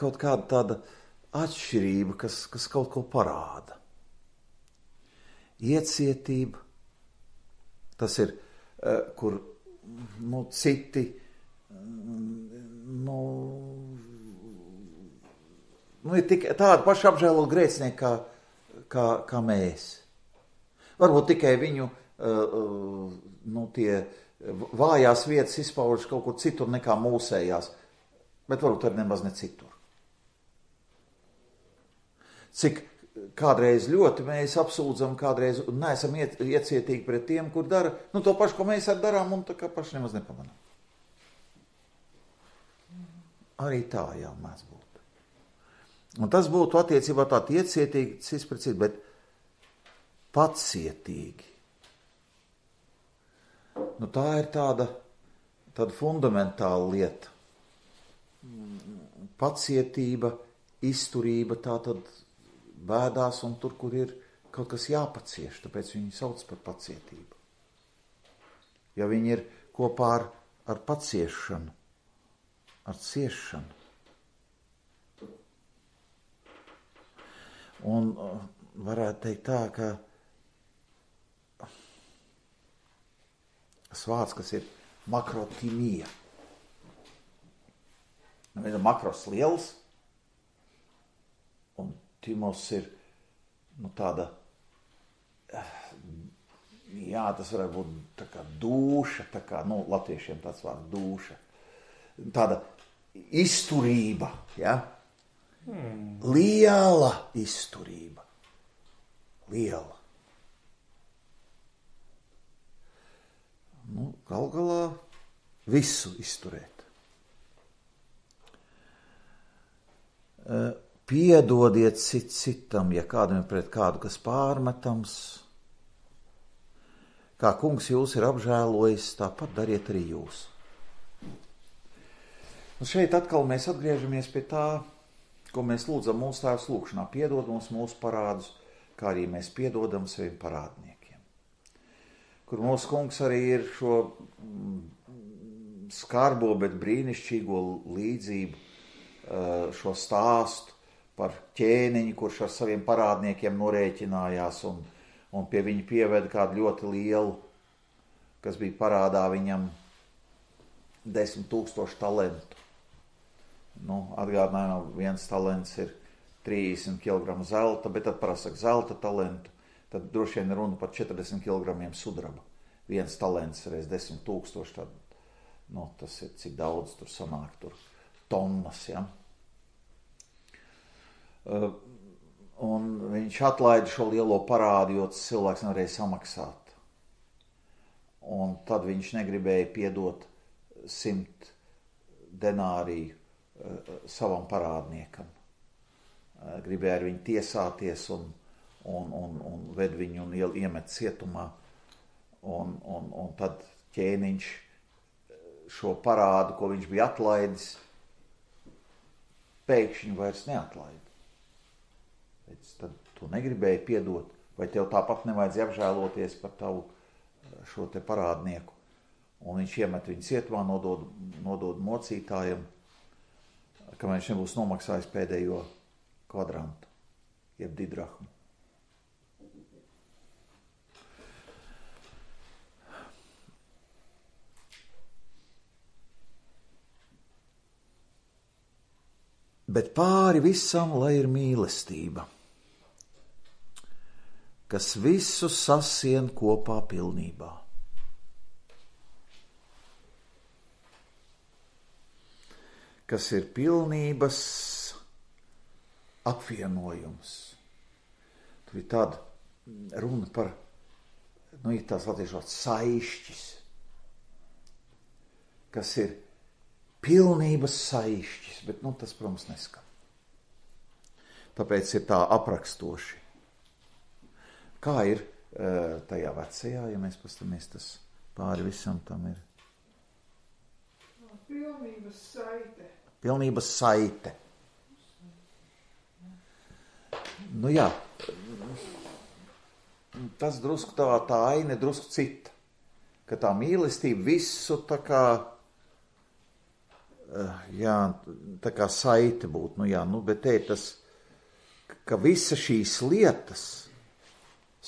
kaut kāda tāda atšķirība, kas kaut ko parāda. Iecietība, tas ir, kur citi ir tik tādi paši apžēlot grēcinieki kā mēs. Varbūt tikai viņu tie vājās vietas izpaužas kaut kur citur nekā mūsējās, bet varbūt arī nemaz ne citur. Cik kādreiz ļoti mēs apsūdzam, kādreiz neesam iecietīgi pret tiem, kur dara, to pašu, ko mēs arī darām, un tā kā paši nemaz nepamanām. Arī tā jau mēs būtu. Un tas būtu attiecībā tādi iecietīgi, cits pret citu, bet pacietīgi. Tā ir tāda fundamentāla lieta. Pacietība, izturība, tā tad bēdās un tur, kur ir kaut kas jāpacieš, tāpēc viņi sauc par pacietību. Ja viņi ir kopā ar paciešanu, ar ciešanu. Un varētu teikt tā, ka vārds, kas ir makrotimija. Makros liels, un timos ir tāda jā, tas varētu būt tā kā dūša, tā kā, latviešiem tāds vārds dūša. Tāda izturība, ja? Liela izturība. Liela. Gal galā visu izturēt. Piedodiet citam, ja kādam ir pret kādu, kas pārmetams. Kā kungs jūs ir apžēlojis, tāpat dariet arī jūs. Un šeit atkal mēs atgriežamies pie tā, ko mēs lūdzam mūsu Tēvs lūgšanā. Piedod mums mūsu parādus, kā arī mēs piedodam saviem parādniekiem. Kur mūsu kungs arī ir šo skarbo, bet brīnišķīgo līdzību, šo stāstu par ķēniņu, kurš ar saviem parādniekiem norēķinājās un pie viņa pieveda kādu ļoti lielu, kas bija parādā viņam 10 000 talentu. Atgādinājumā 1 talents ir 30 kg zelta, bet tad parasaka zelta talentu, tad droši vien runa par 40 kg sudraba. 1 talents reiz 10 000, tad, tas ir cik daudz tur sanāk, tur tonnas, ja. Un viņš atlaida šo lielo parādu, jo tas cilvēks nevarēja samaksāt. Un tad viņš negribēja piedot 100 denāriju savam parādniekam. Gribēja ar viņu tiesāties un ved viņu un iemet cietumā. Un tad ķēniņš šo parādu, ko viņš bija atlaidis, pēkšņi vairs neatlaida. Tad tu negribēji piedot, vai tev tāpat nevajadzēja apžēloties par tavu šo te parādnieku. Un viņš iemet viņu cietumā, nodod mocītājam, kamēr viņš nebūs nomaksājis pēdējo kvadrantu, jeb didrahmu. Bet pāri visam, lai ir mīlestība, kas visu sasien kopā pilnībā. Kas ir pilnības apvienojums. Tur ir tāda runa par, ir tās latviešot saišķis, kas ir pilnības saišķis, bet tas, protams, neskan. Tāpēc ir tā aprakstoši. Kā ir tajā vecajā, ja mēs pastamies, tas pāri visam tam ir? Pilnības saite. Pilnības saite. Jā, tas drusku tā aina drusku cita, ka tā mīlestība visu tā kā, tā kā saite būtu, bet te ir tas, ka visa šīs lietas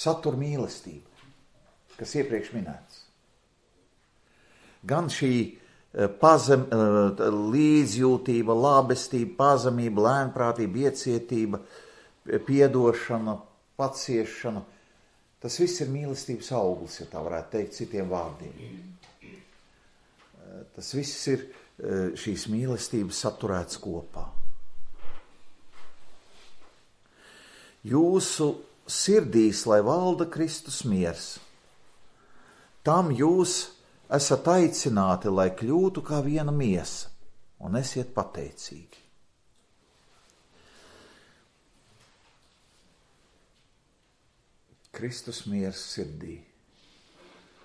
satur mīlestību, kas iepriekš minēts. Gan šī līdzjūtība, labestība, pazemība, lēnprātība, iecietība, piedošana, paciešana. Tas viss ir mīlestības auglis, ja tā varētu teikt citiem vārdiem. Tas viss ir šīs mīlestības saturēts kopā. Jūsu sirdīs, lai valda Kristus miers, tam jūs esat aicināti, lai kļūtu kā viena miesa, un esiet pateicīgi. Kristus miers sirdī.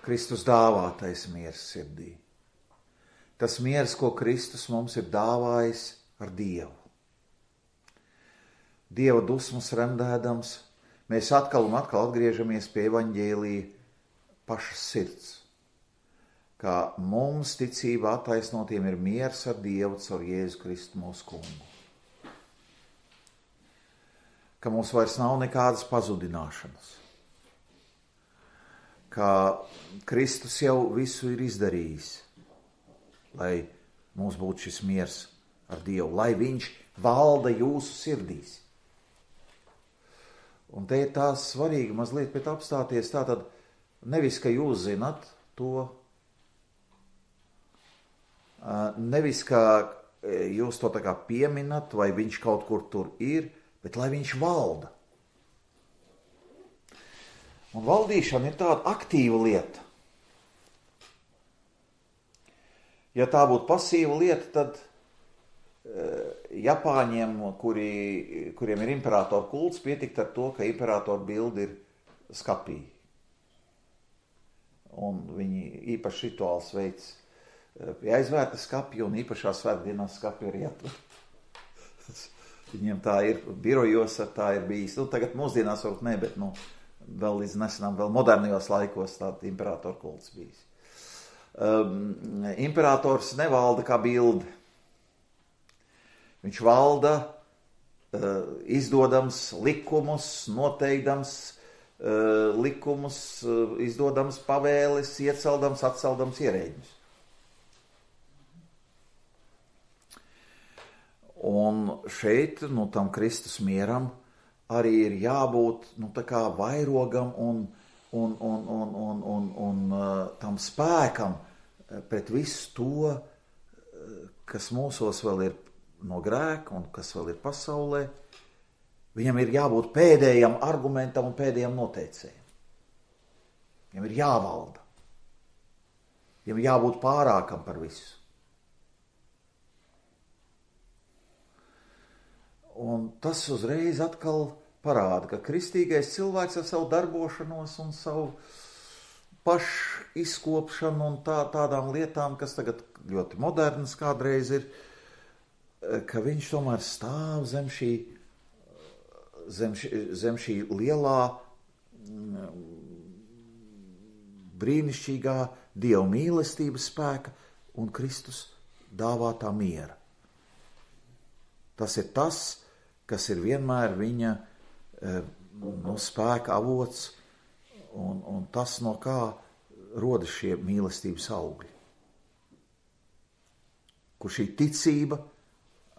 Kristus dāvātais miers sirdī. Tas miers, ko Kristus mums ir dāvājis ar Dievu. Dieva dusmas remdēdams, mēs atkal un atkal atgriežamies pie evaņģēlija pašas sirds. Kā mums ticība attaisnotiem ir miers ar Dievu caur Jēzu Kristu mūsu kungu. Ka mums vairs nav nekādas pazudināšanas. Ka Kristus jau visu ir izdarījis, lai mums būtu šis miers ar Dievu, lai viņš valda jūsu sirdīs. Un te ir tā svarīgi mazliet pēc apstāties tātad, nevis, ka jūs zinat to, nevis, ka jūs to tā kā pieminat, vai viņš kaut kur tur ir, bet lai viņš valda. Un valdīšana ir tāda aktīva lieta. Ja tā būtu pasīva lieta, tad Japāņiem, kuriem ir imperatora kults, pietikt ar to, ka imperatora bilde ir skapī. Un viņi īpaši rituāls veids pie aizvērta skapja un īpašā svētdienā skapja ir jāatver. Viņiem tā ir, birojos tā ir bijis. Tagad mūsdienās varbūt ne, bet vēl līdz nesenām, vēl modernajos laikos tāda imperatora kults bijis. Imperators nevalda kā bilde. Viņš valda izdodams likumus, noteikdams likumus, izdodams pavēles, ieceldams, atceldams ierēģus. Un šeit, tam Kristus mieram arī ir jābūt, tā kā vairogam un tam spēkam pret visu to, kas mūsos vēl ir no grēka un kas vēl ir pasaulē. Viņam ir jābūt pēdējam argumentam un pēdējam noteicējam. Viņam ir jāvalda. Viņam ir jābūt pārākam par visu. Un tas uzreiz atkal parāda, ka kristīgais cilvēks ar savu darbošanos un savu pašu izkopšanu un tādām lietām, kas tagad ļoti modernas kādreiz ir, ka viņš tomēr stāv zem šī lielā, brīnišķīgā Dieva mīlestības spēka un Kristus dāvātā miera. Tas ir tas, kas ir vienmēr viņa spēka avots un tas, no kā rodas šie mīlestības augļi. Kur šī ticība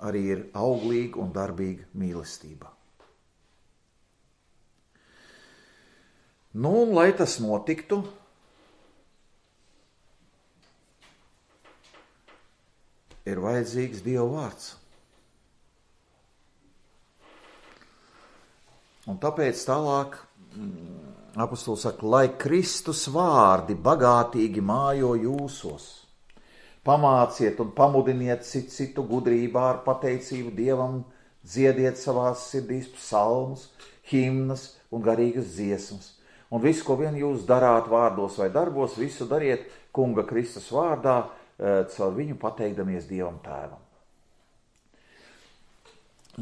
arī ir auglīga un darbīga mīlestībā. Un lai tas notiktu, ir vajadzīgs Dieva vārds. Un tāpēc tālāk apostols saka, lai Kristus vārdi bagātīgi mājo jūsos. Pamāciet un pamudiniet citu gudrībā ar pateicību Dievam, dziediet savās sirdīs psalmus, himnas un garīgas dziesmas. Un visu, ko vien jūs darāt vārdos vai darbos, visu dariet Kunga Kristus vārdā, caur viņu pateikdamies Dievam Tēvam.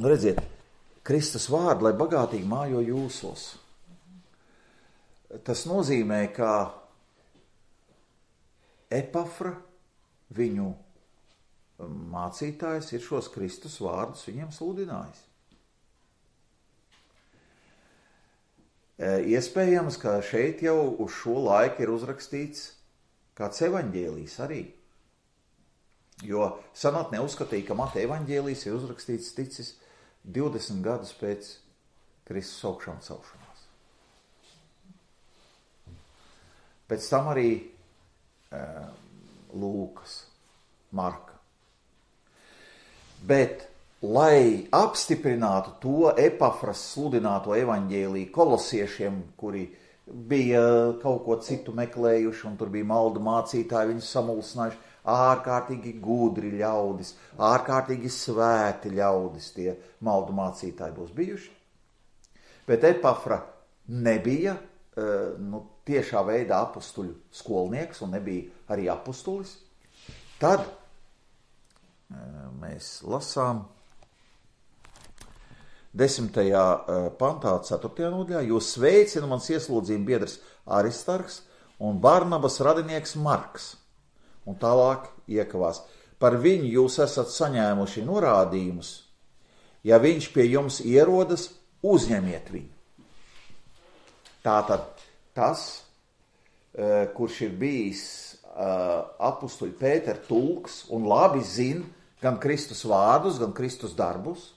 Redziet, Kristus vārdi, lai bagātīgi mājo jūsos. Tas nozīmē, ka Epafra, viņu mācītājs, ir šos Kristus vārdus viņiem sludinājis. Iespējams, ka šeit jau uz šo laiku ir uzrakstīts kāds evaņģēlijs arī. Jo senatnē uzskatīja, ka Mateja evaņģēlijs ir uzrakstīts ticis 20 gadus pēc Kristus augšām celšanās. Pēc tam arī Lūkas, Marka. Bet, lai apstiprinātu to Epafras sludināto evaņģēliju kolosiešiem, kuri bija kaut ko citu meklējuši, un tur bija maldu mācītāji, viņus samulsinājuši, ārkārtīgi gudri ļaudis, ārkārtīgi svēti ļaudis tie maldu mācītāji būs bijuši. Bet Epafra nebija tiešā veidā apustuļu skolnieks un nebija arī apustulis. Tad mēs lasām 10. pantā, 4. nodaļā, jo sveicina mans ieslodzījuma biedrs Aristarks un Barnabas radinieks Marks. Un tālāk iekavās. Par viņu jūs esat saņēmuši norādījumus. Ja viņš pie jums ierodas, uzņemiet viņu. Tātad tas, kurš ir bijis apustuļu Pētera tulks un labi zina gan Kristus vārdus, gan Kristus darbus,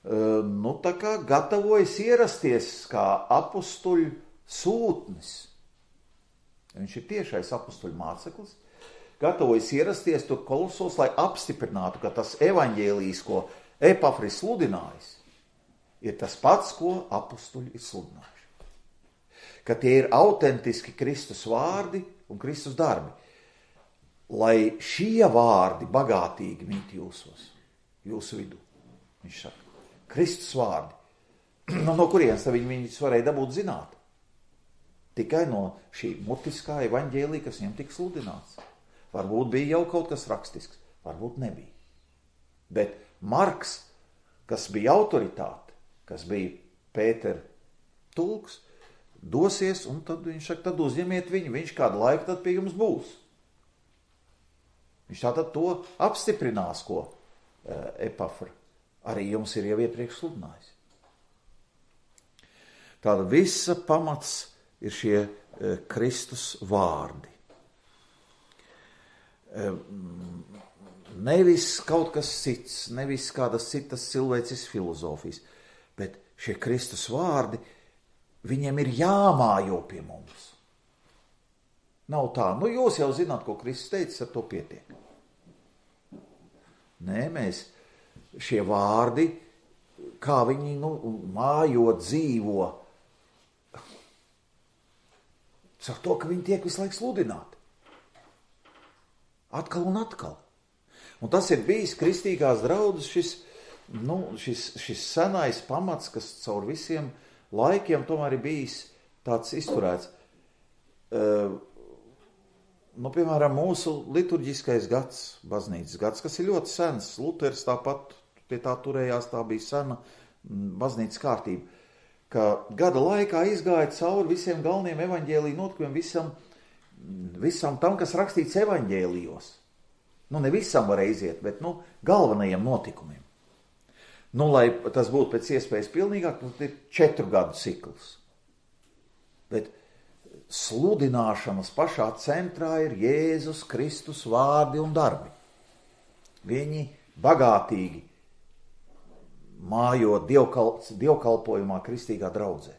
tā kā gatavojas ierasties kā apustuļu sūtnis, viņš ir tiešais apustuļu māceklis, gatavojas ierasties tur Kolosos, lai apstiprinātu, ka tas evaņģēlijs, ko Epafris sludinājis, ir tas pats, ko apustuļi ir sludinājuši. Ka tie ir autentiski Kristus vārdi un Kristus darbi. Lai šie vārdi bagātīgi mīt jūsu vidū. Viņš saka, Kristus vārdi. No kurienes viņus varēja dabūt zināt? Tikai no šī mutiskā evaņģēlija, kas viņam tika sludināts. Varbūt bija jau kaut kas rakstisks, varbūt nebija. Bet Marks, kas bija autoritāte, kas bija Pētera tulks, dosies, un tad viņš saka, tad uzņemiet viņu, viņš kādu laiku tad pie jums būs. Viņš tātad to apstiprinās, ko Epafra arī jums ir jau iepriekš sludinājis. Tāda visa pamats ir šie Kristus vārdi. Nevis kaut kas cits, nevis kādas citas cilvēces filozofijas, bet šie Kristus vārdi, viņiem ir jāmājo pie mums. Nav tā, jūs jau zināt, ko Kristus teicis, ar to pietiek. Nē, mēs šie vārdi, kā viņi mājo, dzīvo, ar to, ka viņi tiek visu laiku sludināti. Atkal un atkal. Un tas ir bijis kristīgās draudzes šis senais pamats, kas caur visiem laikiem tomēr ir bijis tāds izturēts. Piemēram, mūsu liturģiskais gads, baznīcas gads, kas ir ļoti sens. Luters tāpat pie tā turējās, tā bija sena baznīcas kārtība. Ka gada laikā izgāja cauri visiem galveniem evaņģēliju notikumiem, visam tam, kas rakstīts evaņģēlijos. Ne visam var iziet, bet galvenajiem notikumiem. Lai tas būtu pēc iespējas pilnīgāk, tad ir 4 gadu cikls. Bet sludināšanas pašā centrā ir Jēzus Kristus vārdi un darbi. Viņi bagātīgi mājot dievkalpojumā kristīgā draudzē.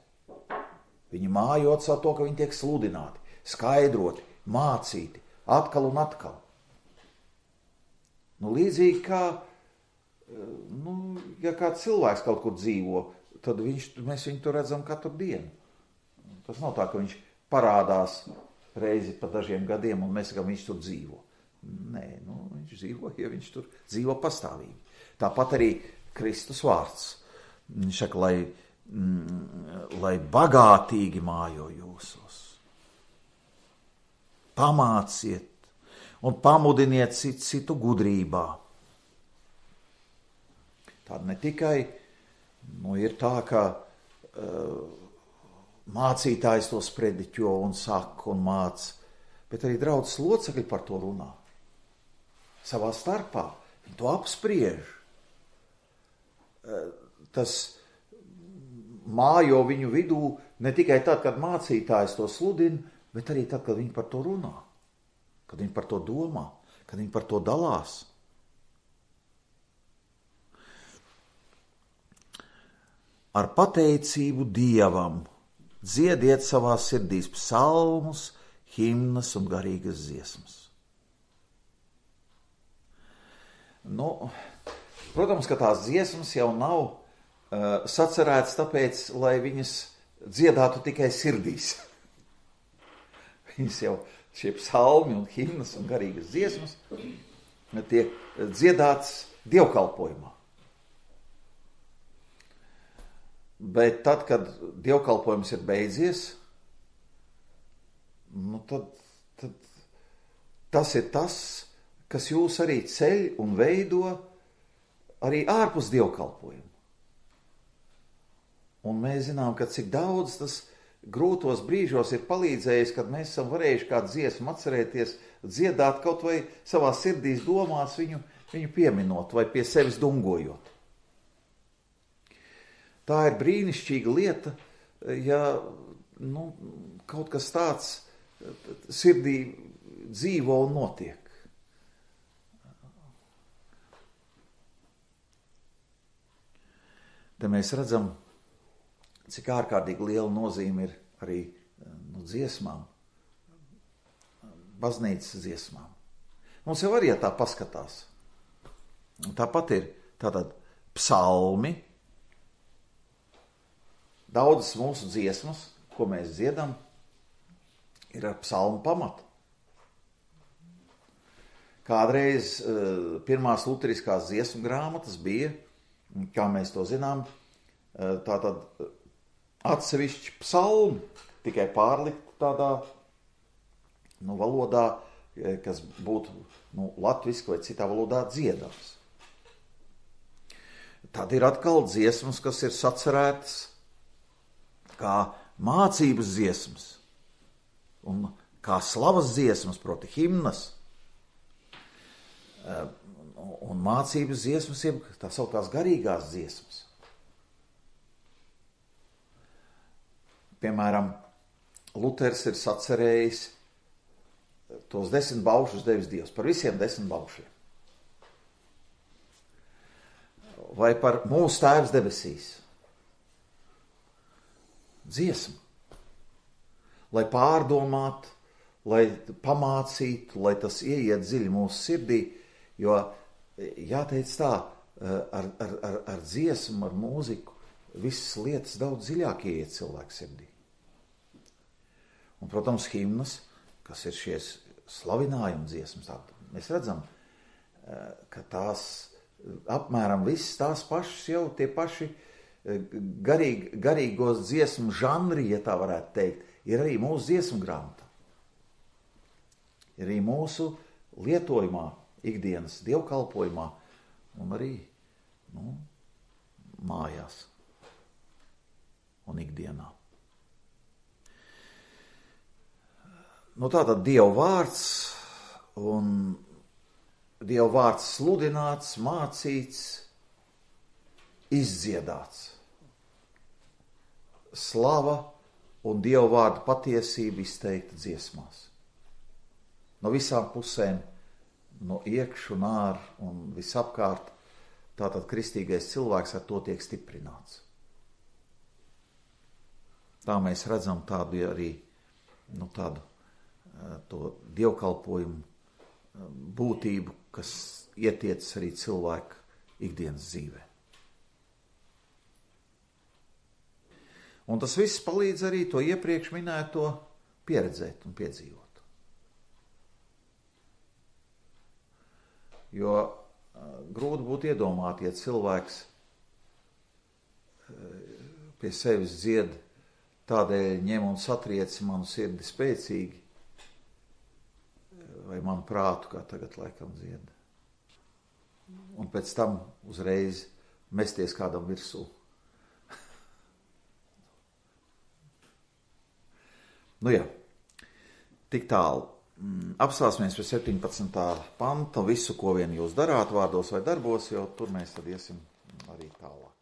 Viņi mājot savu to, ka viņi tiek sludināti, skaidroti, mācīti, atkal un atkal. Līdzīgi kā, ja kāds cilvēks kaut kur dzīvo, tad mēs viņu tur redzam katru dienu. Tas nav tā, ka viņš parādās reizi pa dažiem gadiem un mēs, ka viņš tur dzīvo. Nē, viņš dzīvo, ja viņš tur dzīvo pastāvīgi. Tāpat arī Kristus vārds. Viņš saka, lai bagātīgi mājo jūsos. Pamāciet un pamudiniet citu gudrībā. Tāda ne tikai ir tā, ka mācītājs to sprediķo un saka un māca, bet arī draudzes locekļi par to runā. Savā starpā viņi to apspriež. Tas mājo viņu vidū ne tikai tad, kad mācītājs to sludina, bet arī tad, kad viņi par to runā, kad viņi par to domā, kad viņi par to dalās. Ar pateicību Dievam dziediet savās sirdīs psalmus, himnas un garīgas dziesmas. Protams, ka tās dziesmas jau nav sacerētas tāpēc, lai viņas dziedātu tikai sirdīs. Viņas jau, šie psalmi un himnas un garīgas dziesmas, tiek dziedātas dievkalpojumā. Bet tad, kad dievkalpojums ir beidzies, tad tas ir tas, kas jūs arī ceļ un veido arī ārpus dievkalpojumu. Un mēs zinām, ka cik daudz tas grūtos brīžos ir palīdzējis, kad mēs esam varējuši kādu dziesmu atcerēties, dziedāt kaut vai savā sirdīs domās viņu pieminot vai pie sevis dungojot. Tā ir brīnišķīga lieta, ja kaut kas tāds sirdī dzīvo un notiek. Te mēs redzam, cik ārkārtīgi liela nozīme ir arī dziesmām, baznīcas dziesmām. Mums jau arī, ja tā paskatās, tāpat ir tātad psalmi, daudzas mūsu dziesmas, ko mēs dziedam, ir ar psalmu pamatu. Kādreiz pirmās luteriskās dziesmu grāmatas bija, kā mēs to zinām, tātad atsevišķi psalmi, tikai pārlikt tādā valodā, kas būtu latviski vai citā valodā dziedams. Tad ir atkal dziesmas, kas ir sacerētas kā mācības dziesmas un kā slavas dziesmas, proti himnas. Un mācības dziesmas ir tā sauktās garīgās dziesmas. Piemēram, Luters ir sacerējis tos 10 baušus devis Dievs, par visiem 10 baušiem. Vai par mūsu Tēvs debesīs. Dziesma. Lai pārdomātu, lai pamācītu, lai tas ieiet dziļi mūsu sirdī, jo jāteic tā, ar dziesmu, ar mūziku, visas lietas daudz dziļāk ieiet cilvēku sirdī. Un, protams, himnas, kas ir šies slavinājuma dziesmas, mēs redzam, ka tās apmēram visas tās pašas jau tie paši garīgos dziesmu žanri, ja tā varētu teikt, ir arī mūsu dziesmu grāmatā. Ir arī mūsu lietojumā, ikdienas dievkalpojumā un arī mājās un ikdienā. Tātad Dieva vārds un Dieva vārds sludināts, mācīts, izdziedāts. Slava un Dieva vārda patiesība izteikta dziesmās. No visām pusēm, no iekš un ār un visapkārt, tātad kristīgais cilvēks ar to tiek stiprināts. Tā mēs redzam tādu arī, tādu to dievkalpojumu būtību, kas ietiecas arī cilvēku ikdienas dzīvē. Un tas viss palīdz arī to iepriekš minēto pieredzēt un piedzīvot. Jo grūti būtu iedomāt, ja cilvēks pie sevis dzied, tādēļ ņem un satriec manu sirdi spēcīgi, vai manu prātu, kā tagad laikam dzied. Un pēc tam uzreiz mesties kādam virsū. Tik tālu. Apstāsimies pie 17. panta, visu, ko vien jūs darāt, vārdos vai darbos, jo tur mēs tad iesim arī tālāk.